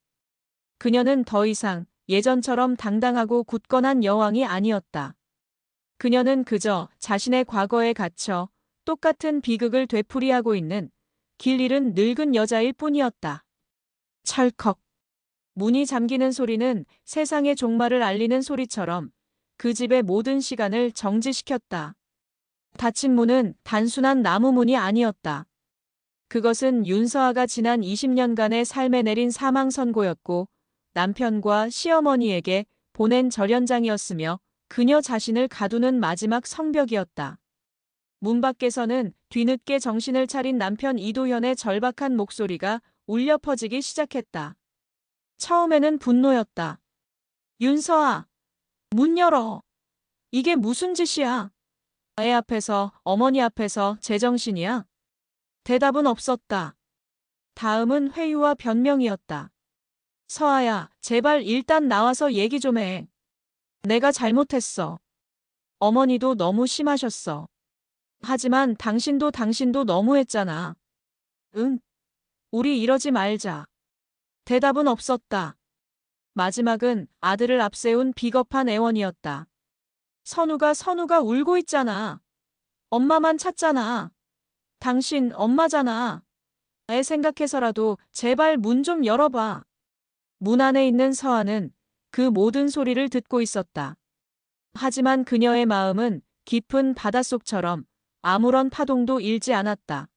그녀는 더 이상 예전처럼 당당하고 굳건한 여왕이 아니었다. 그녀는 그저 자신의 과거에 갇혀 똑같은 비극을 되풀이하고 있는 길 잃은 늙은 여자일 뿐이었다. 철컥. 문이 잠기는 소리는 세상의 종말을 알리는 소리처럼 그 집의 모든 시간을 정지시켰다. 닫힌 문은 단순한 나무 문이 아니었다. 그것은 윤서아가 지난 20년간의 삶에 내린 사망 선고였고 남편과 시어머니에게 보낸 절연장이었으며 그녀 자신을 가두는 마지막 성벽이었다. 문 밖에서는 뒤늦게 정신을 차린 남편 이도현의 절박한 목소리가 울려 퍼지기 시작했다. 처음에는 분노였다. 윤서아, 문 열어. 이게 무슨 짓이야? 애 앞에서, 어머니 앞에서 제정신이야? 대답은 없었다. 다음은 회유와 변명이었다. 서아야, 제발 일단 나와서 얘기 좀 해. 내가 잘못했어. 어머니도 너무 심하셨어. 하지만 당신도 너무했잖아. 응? 우리 이러지 말자. 대답은 없었다. 마지막은 아들을 앞세운 비겁한 애원이었다. 선우가 울고 있잖아. 엄마만 찾잖아. 당신 엄마잖아. 애 생각해서라도 제발 문 좀 열어봐. 문 안에 있는 서아는 그 모든 소리를 듣고 있었다. 하지만 그녀의 마음은 깊은 바닷속처럼 아무런 파동도 일지 않았다.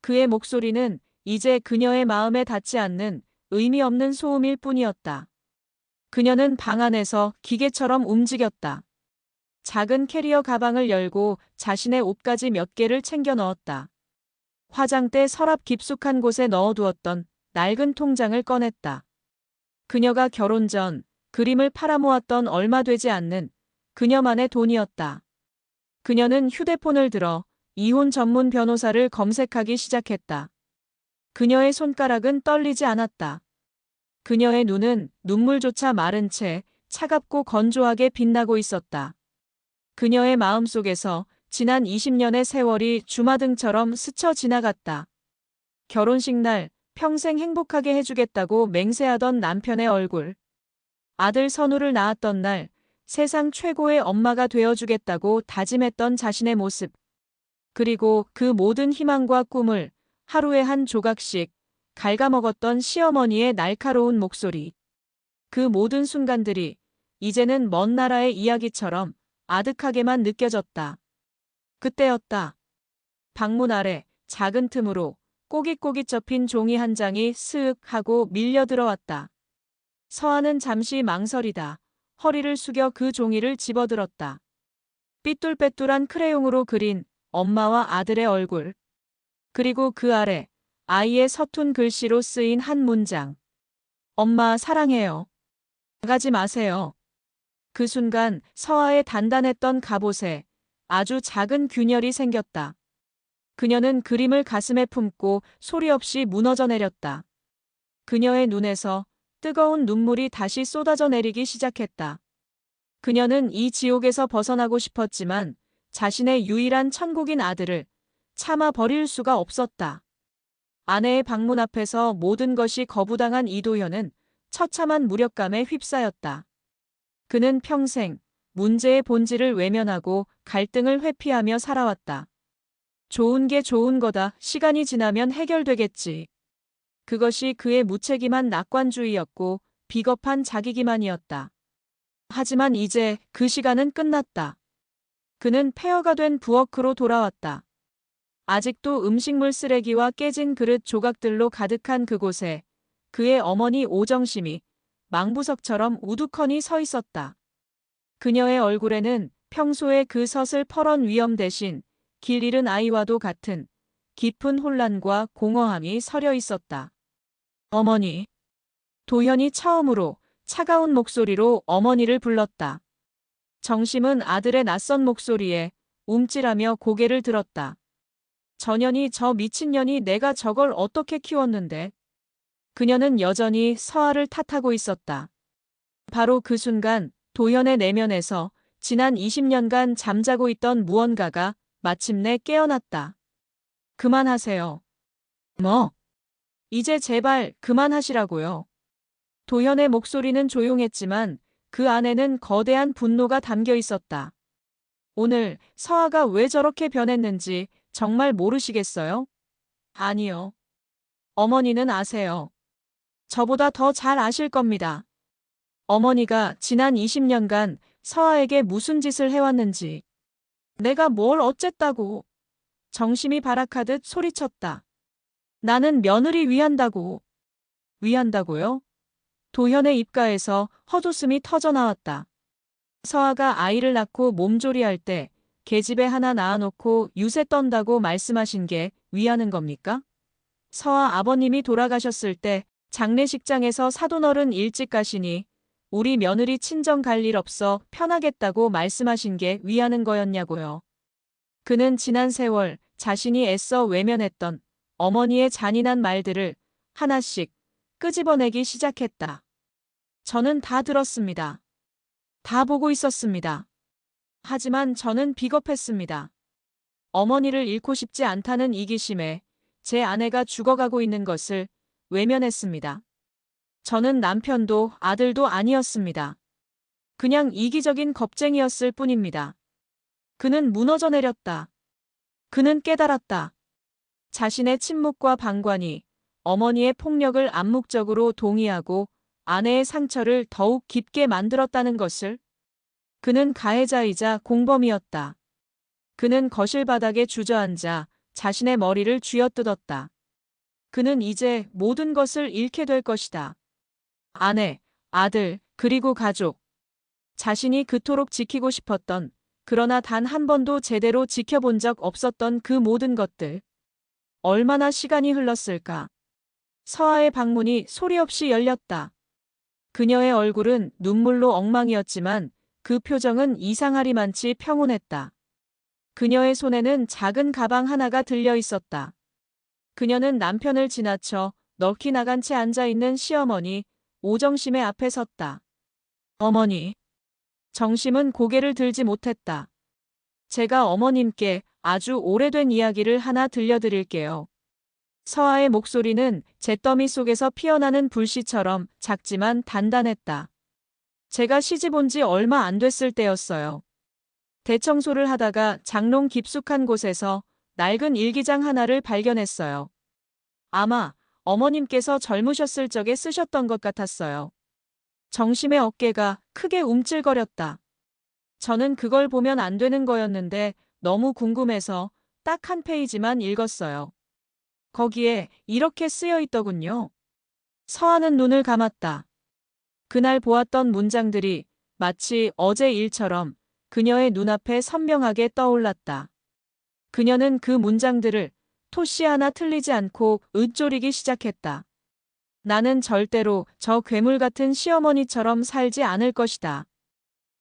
그의 목소리는 이제 그녀의 마음에 닿지 않는 의미 없는 소음일 뿐이었다. 그녀는 방 안에서 기계처럼 움직였다. 작은 캐리어 가방을 열고 자신의 옷가지 몇 개를 챙겨 넣었다. 화장대 서랍 깊숙한 곳에 넣어두었던 낡은 통장을 꺼냈다. 그녀가 결혼 전 그림을 팔아모았던 얼마 되지 않는 그녀만의 돈이었다. 그녀는 휴대폰을 들어 이혼 전문 변호사를 검색하기 시작했다. 그녀의 손가락은 떨리지 않았다. 그녀의 눈은 눈물조차 마른 채 차갑고 건조하게 빛나고 있었다. 그녀의 마음속에서 지난 20년의 세월이 주마등처럼 스쳐 지나갔다. 결혼식 날 평생 행복하게 해주겠다고 맹세하던 남편의 얼굴. 아들 선우를 낳았던 날 세상 최고의 엄마가 되어주겠다고 다짐했던 자신의 모습. 그리고 그 모든 희망과 꿈을 하루에 한 조각씩 갉아먹었던 시어머니의 날카로운 목소리. 그 모든 순간들이 이제는 먼 나라의 이야기처럼 아득하게만 느껴졌다. 그때였다. 방문 아래 작은 틈으로 꼬깃꼬깃 접힌 종이 한 장이 스윽 하고 밀려 들어왔다. 서아는 잠시 망설이다 허리를 숙여 그 종이를 집어들었다. 삐뚤빼뚤한 크레용으로 그린 엄마와 아들의 얼굴. 그리고 그 아래 아이의 서툰 글씨로 쓰인 한 문장. 엄마 사랑해요. 나가지 마세요. 그 순간 서아의 단단했던 갑옷에 아주 작은 균열이 생겼다. 그녀는 그림을 가슴에 품고 소리 없이 무너져 내렸다. 그녀의 눈에서 뜨거운 눈물이 다시 쏟아져 내리기 시작했다. 그녀는 이 지옥에서 벗어나고 싶었지만 자신의 유일한 천국인 아들을 참아 버릴 수가 없었다. 아내의 방문 앞에서 모든 것이 거부당한 이도현은 처참한 무력감에 휩싸였다. 그는 평생 문제의 본질을 외면하고 갈등을 회피하며 살아왔다. 좋은 게 좋은 거다. 시간이 지나면 해결되겠지. 그것이 그의 무책임한 낙관주의였고 비겁한 자기기만이었다. 하지만 이제 그 시간은 끝났다. 그는 폐허가 된 부엌으로 돌아왔다. 아직도 음식물 쓰레기와 깨진 그릇 조각들로 가득한 그곳에 그의 어머니 오정심이 망부석처럼 우두커니 서 있었다. 그녀의 얼굴에는 평소의 그 서슬퍼런 위엄 대신 길 잃은 아이와도 같은 깊은 혼란과 공허함이 서려 있었다. 어머니. 도현이 처음으로 차가운 목소리로 어머니를 불렀다. 정심은 아들의 낯선 목소리에 움찔하며 고개를 들었다. 전현이 저 미친년이 내가 저걸 어떻게 키웠는데. 그녀는 여전히 서아를 탓하고 있었다. 바로 그 순간 도현의 내면에서 지난 20년간 잠자고 있던 무언가가 마침내 깨어났다. 그만하세요. 뭐? 이제 제발 그만하시라고요. 도현의 목소리는 조용했지만 그 안에는 거대한 분노가 담겨 있었다. 오늘 서아가 왜 저렇게 변했는지 정말 모르시겠어요? 아니요. 어머니는 아세요. 저보다 더 잘 아실 겁니다. 어머니가 지난 20년간 서아에게 무슨 짓을 해왔는지. 내가 뭘 어쨌다고. 정심이 발악하듯 소리쳤다. 나는 며느리 위한다고. 위한다고요? 도현의 입가에서 헛웃음이 터져나왔다. 서아가 아이를 낳고 몸조리할 때 계집애 하나 낳아놓고 유세 떤다고 말씀하신 게 위하는 겁니까? 서아 아버님이 돌아가셨을 때 장례식장에서 사돈어른 일찍 가시니 우리 며느리 친정 갈 일 없어 편하겠다고 말씀하신 게 위하는 거였냐고요. 그는 지난 세월 자신이 애써 외면했던 어머니의 잔인한 말들을 하나씩 끄집어내기 시작했다. 저는 다 들었습니다. 다 보고 있었습니다. 하지만 저는 비겁했습니다. 어머니를 잃고 싶지 않다는 이기심에 제 아내가 죽어가고 있는 것을 외면했습니다. 저는 남편도 아들도 아니었습니다. 그냥 이기적인 겁쟁이였을 뿐입니다. 그는 무너져 내렸다. 그는 깨달았다. 자신의 침묵과 방관이 어머니의 폭력을 암묵적으로 동의하고 아내의 상처를 더욱 깊게 만들었다는 것을. 그는 가해자이자 공범이었다. 그는 거실 바닥에 주저앉아 자신의 머리를 쥐어뜯었다. 그는 이제 모든 것을 잃게 될 것이다. 아내, 아들, 그리고 가족. 자신이 그토록 지키고 싶었던, 그러나 단 한 번도 제대로 지켜본 적 없었던 그 모든 것들. 얼마나 시간이 흘렀을까. 서아의 방문이 소리 없이 열렸다. 그녀의 얼굴은 눈물로 엉망이었지만 그 표정은 이상하리만치 평온했다. 그녀의 손에는 작은 가방 하나가 들려 있었다. 그녀는 남편을 지나쳐 넋이 나간 채 앉아있는 시어머니 오정심의 앞에 섰다. 어머니. 정심은 고개를 들지 못했다. 제가 어머님께 아주 오래된 이야기를 하나 들려드릴게요. 서아의 목소리는 잿더미 속에서 피어나는 불씨처럼 작지만 단단했다. 제가 시집 온 지 얼마 안 됐을 때였어요. 대청소를 하다가 장롱 깊숙한 곳에서 낡은 일기장 하나를 발견했어요. 아마 어머님께서 젊으셨을 적에 쓰셨던 것 같았어요. 정심의 어깨가 크게 움찔거렸다. 저는 그걸 보면 안 되는 거였는데 너무 궁금해서 딱 한 페이지만 읽었어요. 거기에 이렇게 쓰여 있더군요. 서아는 눈을 감았다. 그날 보았던 문장들이 마치 어제 일처럼 그녀의 눈앞에 선명하게 떠올랐다. 그녀는 그 문장들을 토씨 하나 틀리지 않고 으쪼리기 시작했다. 나는 절대로 저 괴물 같은 시어머니처럼 살지 않을 것이다.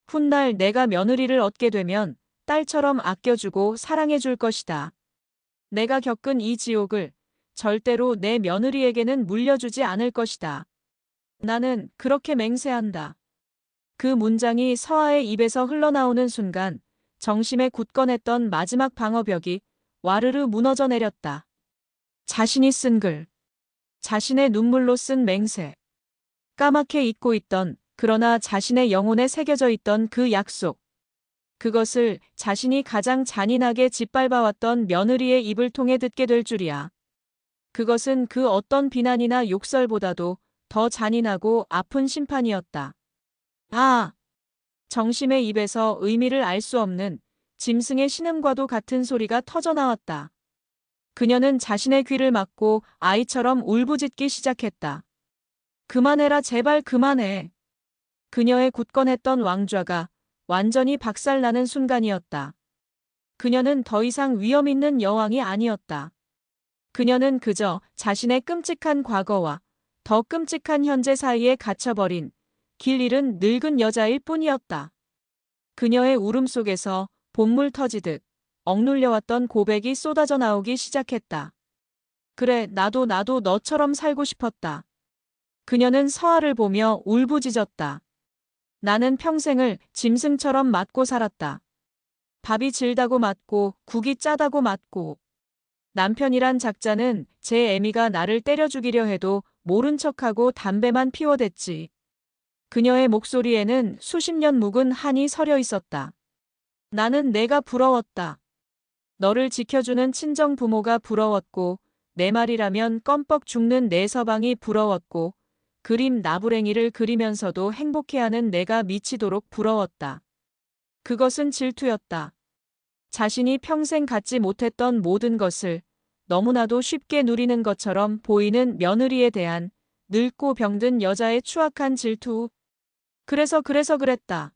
훗날 내가 며느리를 얻게 되면 딸처럼 아껴주고 사랑해줄 것이다. 내가 겪은 이 지옥을 절대로 내 며느리에게는 물려주지 않을 것이다. 나는 그렇게 맹세한다. 그 문장이 서아의 입에서 흘러나오는 순간 정심에 굳건했던 마지막 방어벽이 와르르 무너져 내렸다. 자신이 쓴 글, 자신의 눈물로 쓴 맹세, 까맣게 잊고 있던 그러나 자신의 영혼에 새겨져 있던 그 약속. 그것을 자신이 가장 잔인하게 짓밟아왔던 며느리의 입을 통해 듣게 될 줄이야. 그것은 그 어떤 비난이나 욕설보다도 더 잔인하고 아픈 심판이었다. 아! 정심의 입에서 의미를 알 수 없는 짐승의 신음과도 같은 소리가 터져나왔다. 그녀는 자신의 귀를 막고 아이처럼 울부짖기 시작했다. 그만해라, 제발 그만해. 그녀의 굳건했던 왕좌가 완전히 박살나는 순간이었다. 그녀는 더 이상 위험 있는 여왕이 아니었다. 그녀는 그저 자신의 끔찍한 과거와 더 끔찍한 현재 사이에 갇혀버린 길 잃은 늙은 여자일 뿐이었다. 그녀의 울음 속에서 본물 터지듯 억눌려왔던 고백이 쏟아져 나오기 시작했다. 그래, 나도 너처럼 살고 싶었다. 그녀는 서아를 보며 울부짖었다. 나는 평생을 짐승처럼 맞고 살았다. 밥이 질다고 맞고 국이 짜다고 맞고 남편이란 작자는 제 애미가 나를 때려 죽이려 해도 모른 척하고 담배만 피워댔지. 그녀의 목소리에는 수십 년 묵은 한이 서려 있었다. 나는 내가 부러웠다. 너를 지켜주는 친정 부모가 부러웠고 내 말이라면 껌뻑 죽는 내 서방이 부러웠고 그림 나부랭이를 그리면서도 행복해하는 내가 미치도록 부러웠다. 그것은 질투였다. 자신이 평생 갖지 못했던 모든 것을 너무나도 쉽게 누리는 것처럼 보이는 며느리에 대한 늙고 병든 여자의 추악한 질투. 그래서 그랬다.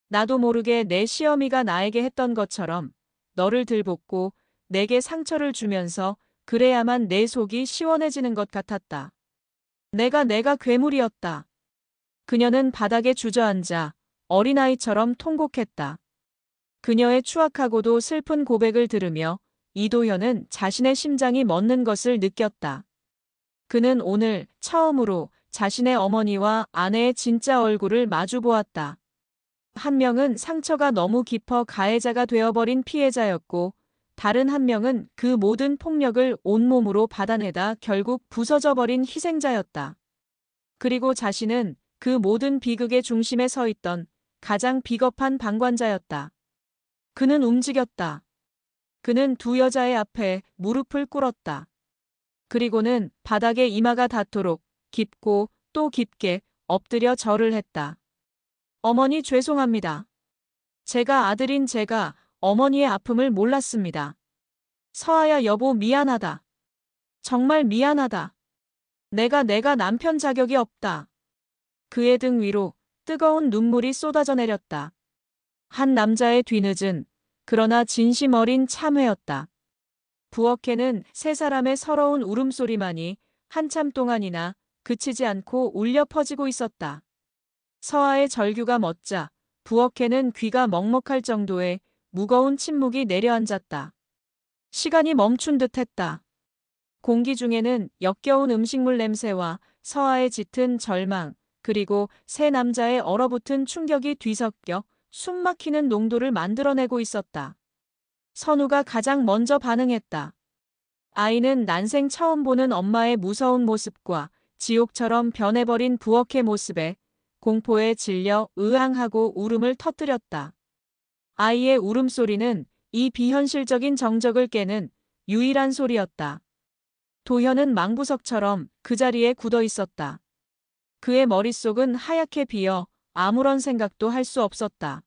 나도 모르게 내 시어미가 나에게 했던 것처럼 너를 들볶고 내게 상처를 주면서 그래야만 내 속이 시원해지는 것 같았다. 내가 괴물이었다. 그녀는 바닥에 주저앉아 어린아이처럼 통곡했다. 그녀의 추악하고도 슬픈 고백을 들으며 이도현은 자신의 심장이 멎는 것을 느꼈다. 그는 오늘 처음으로 자신의 어머니와 아내의 진짜 얼굴을 마주보았다. 한 명은 상처가 너무 깊어 가해자가 되어버린 피해자였고 다른 한 명은 그 모든 폭력을 온몸으로 받아내다 결국 부서져버린 희생자였다. 그리고 자신은 그 모든 비극의 중심에 서 있던 가장 비겁한 방관자였다. 그는 움직였다. 그는 두 여자의 앞에 무릎을 꿇었다. 그리고는 바닥에 이마가 닿도록 깊고 또 깊게 엎드려 절을 했다. 어머니 죄송합니다. 제가 아들인 제가 어머니의 아픔을 몰랐습니다. 서아야 여보 미안하다. 정말 미안하다. 내가 남편 자격이 없다. 그의 등 위로 뜨거운 눈물이 쏟아져 내렸다. 한 남자의 뒤늦은 그러나 진심 어린 참회였다. 부엌에는 세 사람의 서러운 울음소리만이 한참 동안이나 그치지 않고 울려 퍼지고 있었다. 서아의 절규가 멎자 부엌에는 귀가 먹먹할 정도의 무거운 침묵이 내려앉았다. 시간이 멈춘 듯했다. 공기 중에는 역겨운 음식물 냄새와 서아의 짙은 절망, 그리고 세 남자의 얼어붙은 충격이 뒤섞여 숨막히는 농도를 만들어내고 있었다. 선우가 가장 먼저 반응했다. 아이는 난생 처음 보는 엄마의 무서운 모습과 지옥처럼 변해버린 부엌의 모습에 공포에 질려 으앙하고 울음을 터뜨렸다. 아이의 울음소리는 이 비현실적인 정적을 깨는 유일한 소리였다. 도현은 망부석처럼 그 자리에 굳어 있었다. 그의 머릿속은 하얗게 비어 아무런 생각도 할 수 없었다.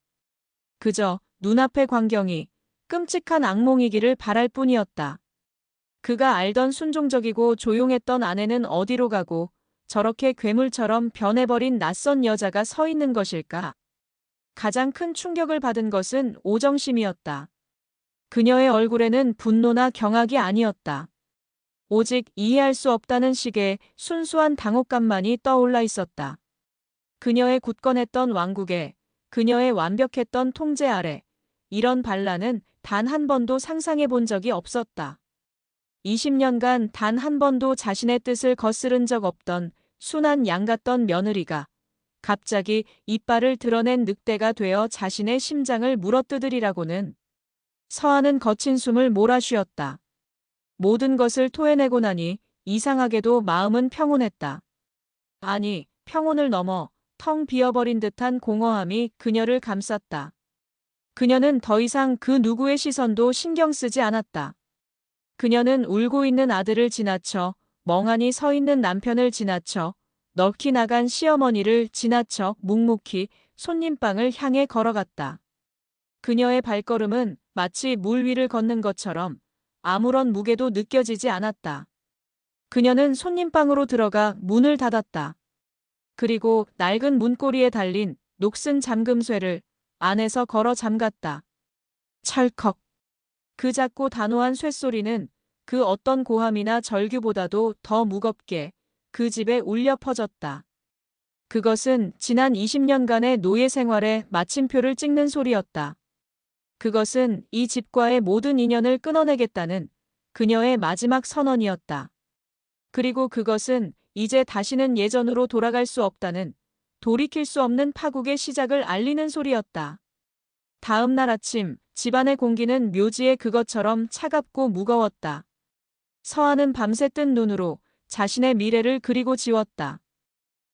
그저 눈앞의 광경이 끔찍한 악몽이기를 바랄 뿐이었다. 그가 알던 순종적이고 조용했던 아내는 어디로 가고 저렇게 괴물처럼 변해버린 낯선 여자가 서 있는 것일까? 가장 큰 충격을 받은 것은 오정심이었다. 그녀의 얼굴에는 분노나 경악이 아니었다. 오직 이해할 수 없다는 식의 순수한 당혹감만이 떠올라 있었다. 그녀의 굳건했던 왕국에, 그녀의 완벽했던 통제 아래, 이런 반란은 단 한 번도 상상해 본 적이 없었다. 20년간 단 한 번도 자신의 뜻을 거스른 적 없던 순한 양 같던 며느리가 갑자기 이빨을 드러낸 늑대가 되어 자신의 심장을 물어뜯으리라고는. 서한은 거친 숨을 몰아쉬었다. 모든 것을 토해내고 나니 이상하게도 마음은 평온했다. 아니, 평온을 넘어 텅 비어버린 듯한 공허함이 그녀를 감쌌다. 그녀는 더 이상 그 누구의 시선도 신경 쓰지 않았다. 그녀는 울고 있는 아들을 지나쳐, 멍하니 서 있는 남편을 지나쳐, 넋이 나간 시어머니를 지나쳐 묵묵히 손님방을 향해 걸어갔다. 그녀의 발걸음은 마치 물 위를 걷는 것처럼 아무런 무게도 느껴지지 않았다. 그녀는 손님방으로 들어가 문을 닫았다. 그리고 낡은 문고리에 달린 녹슨 잠금쇠를 안에서 걸어 잠갔다. 찰컥. 그 작고 단호한 쇠소리는 그 어떤 고함이나 절규보다도 더 무겁게 그 집에 울려 퍼졌다. 그것은 지난 20년간의 노예 생활에 마침표를 찍는 소리였다. 그것은 이 집과의 모든 인연을 끊어내겠다는 그녀의 마지막 선언이었다. 그리고 그것은 이제 다시는 예전으로 돌아갈 수 없다는, 돌이킬 수 없는 파국의 시작을 알리는 소리였다. 다음 날 아침, 집안의 공기는 묘지의 그것처럼 차갑고 무거웠다. 서한은 밤새 뜬 눈으로 자신의 미래를 그리고 지웠다.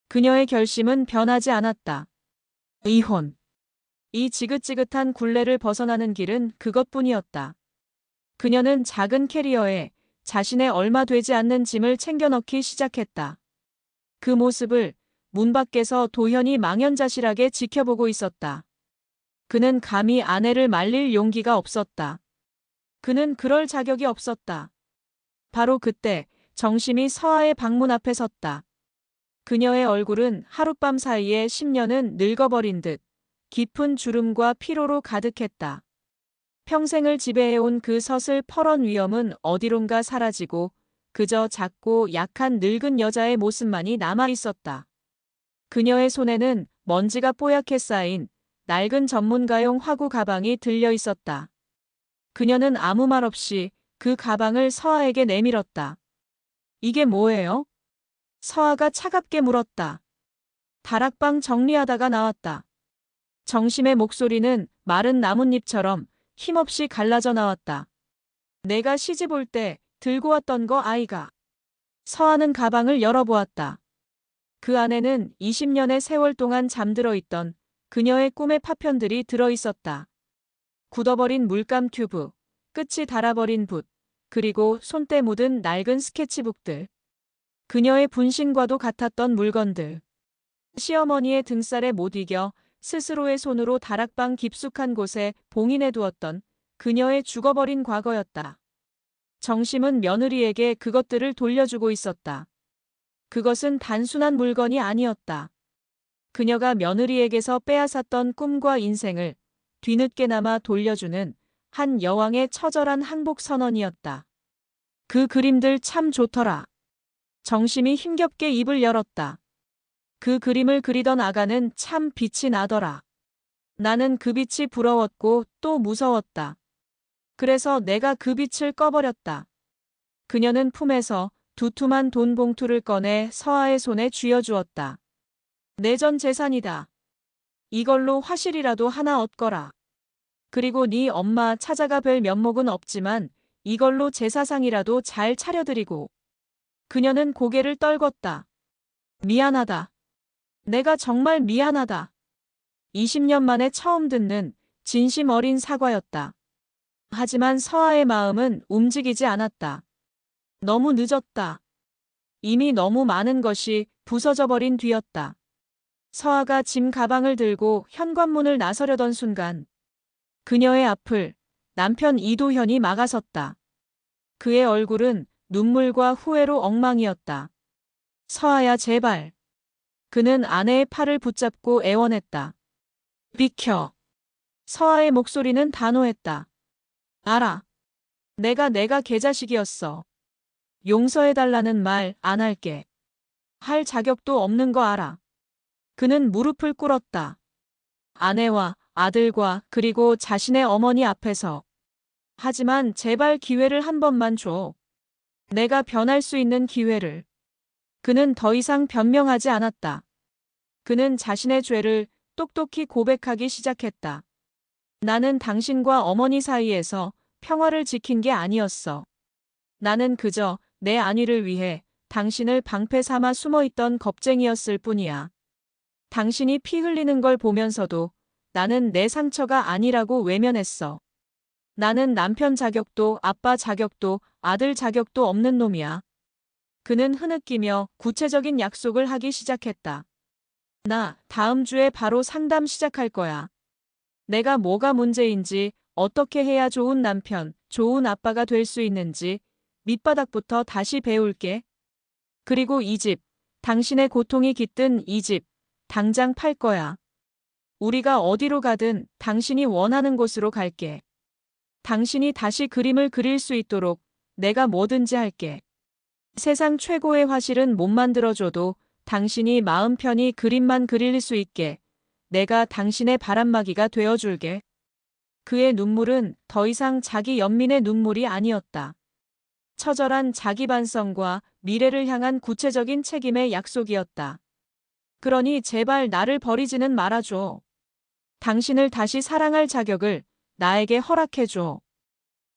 그녀의 결심은 변하지 않았다. 이혼. 이 지긋지긋한 굴레를 벗어나는 길은 그것뿐이었다. 그녀는 작은 캐리어에 자신의 얼마 되지 않는 짐을 챙겨 넣기 시작했다. 그 모습을 문 밖에서 도현이 망연자실하게 지켜보고 있었다. 그는 감히 아내를 말릴 용기가 없었다. 그는 그럴 자격이 없었다. 바로 그때 정심이 서아의 방문 앞에 섰다. 그녀의 얼굴은 하룻밤 사이에 10년은 늙어버린 듯 깊은 주름과 피로로 가득했다. 평생을 지배해온 그 서슬 펄런 위엄은 어디론가 사라지고 그저 작고 약한 늙은 여자의 모습만이 남아 있었다. 그녀의 손에는 먼지가 뽀얗게 쌓인 낡은 전문가용 화구 가방이 들려 있었다. 그녀는 아무 말 없이 그 가방을 서아에게 내밀었다. 이게 뭐예요? 서아가 차갑게 물었다. 다락방 정리하다가 나왔다. 정심의 목소리는 마른 나뭇잎처럼 힘없이 갈라져 나왔다. 내가 시집 올 때 들고 왔던 거 아이가. 서아는 가방을 열어보았다. 그 안에는 20년의 세월 동안 잠들어 있던 그녀의 꿈의 파편들이 들어있었다. 굳어버린 물감 튜브, 끝이 닳아버린 붓, 그리고 손때 묻은 낡은 스케치북들. 그녀의 분신과도 같았던 물건들. 시어머니의 등살에 못 이겨 스스로의 손으로 다락방 깊숙한 곳에 봉인해 두었던 그녀의 죽어버린 과거였다. 정심은 며느리에게 그것들을 돌려주고 있었다. 그것은 단순한 물건이 아니었다. 그녀가 며느리에게서 빼앗았던 꿈과 인생을 뒤늦게나마 돌려주는 한 여왕의 처절한 항복 선언이었다. 그 그림들 참 좋더라. 정심이 힘겹게 입을 열었다. 그 그림을 그리던 아가는 참 빛이 나더라. 나는 그 빛이 부러웠고 또 무서웠다. 그래서 내가 그 빛을 꺼버렸다. 그녀는 품에서 두툼한 돈 봉투를 꺼내 서아의 손에 쥐어주었다. 내 전 재산이다. 이걸로 화실이라도 하나 얻거라. 그리고 네 엄마 찾아가 뵐 면목은 없지만 이걸로 제사상이라도 잘 차려드리고. 그녀는 고개를 떨궜다. 미안하다. 내가 정말 미안하다. 20년 만에 처음 듣는 진심 어린 사과였다. 하지만 서아의 마음은 움직이지 않았다. 너무 늦었다. 이미 너무 많은 것이 부서져 버린 뒤였다. 서아가 짐 가방을 들고 현관문을 나서려던 순간 그녀의 앞을 남편 이도현이 막아섰다. 그의 얼굴은 눈물과 후회로 엉망이었다. 서아야 제발. 그는 아내의 팔을 붙잡고 애원했다. 비켜. 서아의 목소리는 단호했다. 알아. 내가 개자식이었어. 용서해달라는 말 안 할게. 할 자격도 없는 거 알아. 그는 무릎을 꿇었다. 아내와 아들과 그리고 자신의 어머니 앞에서. 하지만 제발 기회를 한 번만 줘. 내가 변할 수 있는 기회를. 그는 더 이상 변명하지 않았다. 그는 자신의 죄를 똑똑히 고백하기 시작했다. 나는 당신과 어머니 사이에서 평화를 지킨 게 아니었어. 나는 그저 내 안위를 위해 당신을 방패 삼아 숨어있던 겁쟁이였을 뿐이야. 당신이 피 흘리는 걸 보면서도 나는 내 상처가 아니라고 외면했어. 나는 남편 자격도 아빠 자격도 아들 자격도 없는 놈이야. 그는 흐느끼며 구체적인 약속을 하기 시작했다. 나 다음 주에 바로 상담 시작할 거야. 내가 뭐가 문제인지, 어떻게 해야 좋은 남편, 좋은 아빠가 될 수 있는지 밑바닥부터 다시 배울게. 그리고 이 집, 당신의 고통이 깃든 이 집, 당장 팔 거야. 우리가 어디로 가든 당신이 원하는 곳으로 갈게. 당신이 다시 그림을 그릴 수 있도록 내가 뭐든지 할게. 세상 최고의 화실은 못 만들어줘도 당신이 마음 편히 그림만 그릴 수 있게 내가 당신의 바람막이가 되어줄게. 그의 눈물은 더 이상 자기 연민의 눈물이 아니었다. 처절한 자기 반성과 미래를 향한 구체적인 책임의 약속이었다. 그러니 제발 나를 버리지는 말아줘. 당신을 다시 사랑할 자격을 나에게 허락해줘.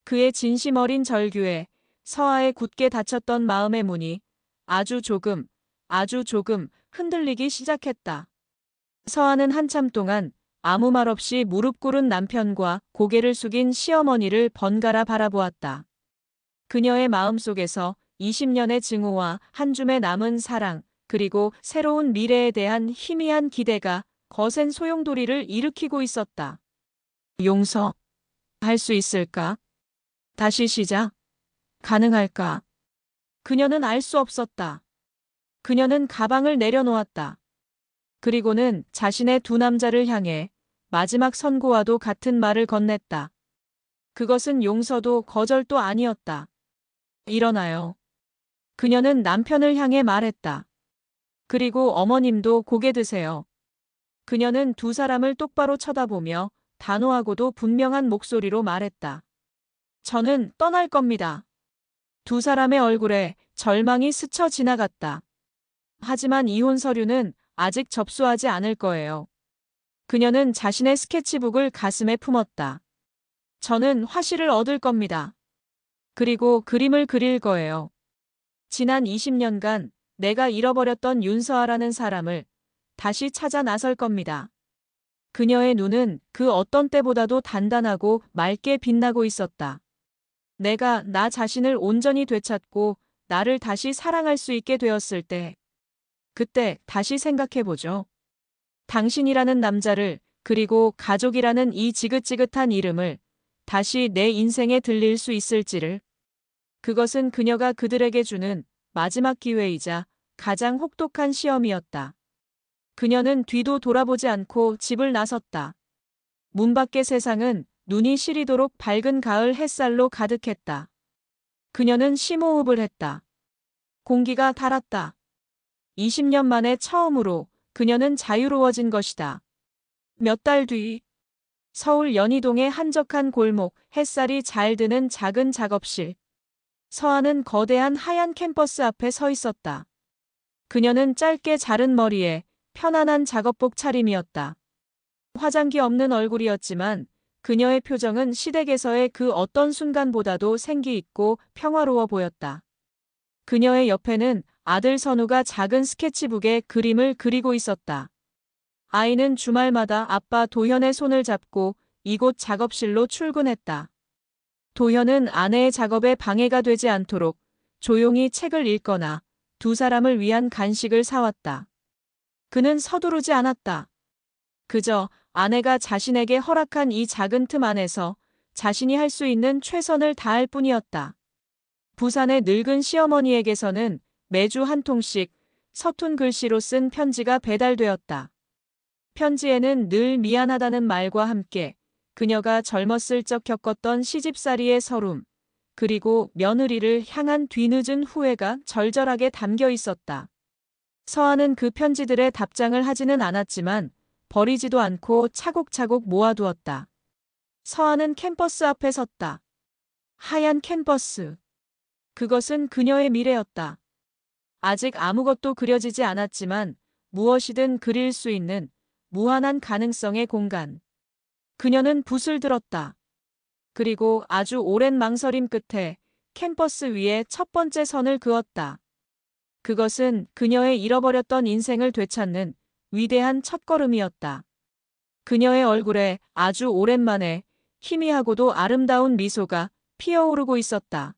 그의 진심 어린 절규에 서아의 굳게 닫혔던 마음의 문이 아주 조금 흔들리기 시작했다. 서아는 한참 동안 아무 말 없이 무릎 꿇은 남편과 고개를 숙인 시어머니를 번갈아 바라보았다. 그녀의 마음속에서 20년의 증오와 한 줌의 남은 사랑, 그리고 새로운 미래에 대한 희미한 기대가 거센 소용돌이를 일으키고 있었다. 용서, 할 수 있을까? 다시 시작, 가능할까? 그녀는 알 수 없었다. 그녀는 가방을 내려놓았다. 그리고는 자신의 두 남자를 향해 마지막 선고와도 같은 말을 건넸다. 그것은 용서도 거절도 아니었다. 일어나요. 그녀는 남편을 향해 말했다. 그리고 어머님도 고개 드세요. 그녀는 두 사람을 똑바로 쳐다보며 단호하고도 분명한 목소리로 말했다. 저는 떠날 겁니다. 두 사람의 얼굴에 절망이 스쳐 지나갔다. 하지만 이혼 서류는 아직 접수하지 않을 거예요. 그녀는 자신의 스케치북을 가슴에 품었다. 저는 화실을 얻을 겁니다. 그리고 그림을 그릴 거예요. 지난 20년간 내가 잃어버렸던 윤서아라는 사람을 다시 찾아 나설 겁니다. 그녀의 눈은 그 어떤 때보다도 단단하고 맑게 빛나고 있었다. 내가 나 자신을 온전히 되찾고 나를 다시 사랑할 수 있게 되었을 때, 그때 다시 생각해보죠. 당신이라는 남자를, 그리고 가족이라는 이 지긋지긋한 이름을 다시 내 인생에 들릴 수 있을지를. 그것은 그녀가 그들에게 주는 마지막 기회이자 가장 혹독한 시험이었다. 그녀는 뒤도 돌아보지 않고 집을 나섰다. 문 밖의 세상은 눈이 시리도록 밝은 가을 햇살로 가득했다. 그녀는 심호흡을 했다. 공기가 달았다. 20년 만에 처음으로 그녀는 자유로워진 것이다. 몇 달 뒤, 서울 연희동의 한적한 골목, 햇살이 잘 드는 작은 작업실. 서아는 거대한 하얀 캠퍼스 앞에 서 있었다. 그녀는 짧게 자른 머리에 편안한 작업복 차림이었다. 화장기 없는 얼굴이었지만 그녀의 표정은 시댁에서의 그 어떤 순간보다도 생기 있고 평화로워 보였다. 그녀의 옆에는 아들 선우가 작은 스케치북에 그림을 그리고 있었다. 아이는 주말마다 아빠 도현의 손을 잡고 이곳 작업실로 출근했다. 도현은 아내의 작업에 방해가 되지 않도록 조용히 책을 읽거나 두 사람을 위한 간식을 사왔다. 그는 서두르지 않았다. 그저 아내가 자신에게 허락한 이 작은 틈 안에서 자신이 할 수 있는 최선을 다할 뿐이었다. 부산의 늙은 시어머니에게서는 매주 한 통씩 서툰 글씨로 쓴 편지가 배달되었다. 편지에는 늘 미안하다는 말과 함께 그녀가 젊었을 적 겪었던 시집살이의 서름, 그리고 며느리를 향한 뒤늦은 후회가 절절하게 담겨 있었다. 서한은 그 편지들의 답장을 하지는 않았지만 버리지도 않고 차곡차곡 모아두었다. 서한은 캠퍼스 앞에 섰다. 하얀 캔버스. 그것은 그녀의 미래였다. 아직 아무것도 그려지지 않았지만 무엇이든 그릴 수 있는 무한한 가능성의 공간. 그녀는 붓을 들었다. 그리고 아주 오랜 망설임 끝에 캔버스 위에 첫 번째 선을 그었다. 그것은 그녀의 잃어버렸던 인생을 되찾는 위대한 첫걸음이었다. 그녀의 얼굴에 아주 오랜만에 희미하고도 아름다운 미소가 피어오르고 있었다.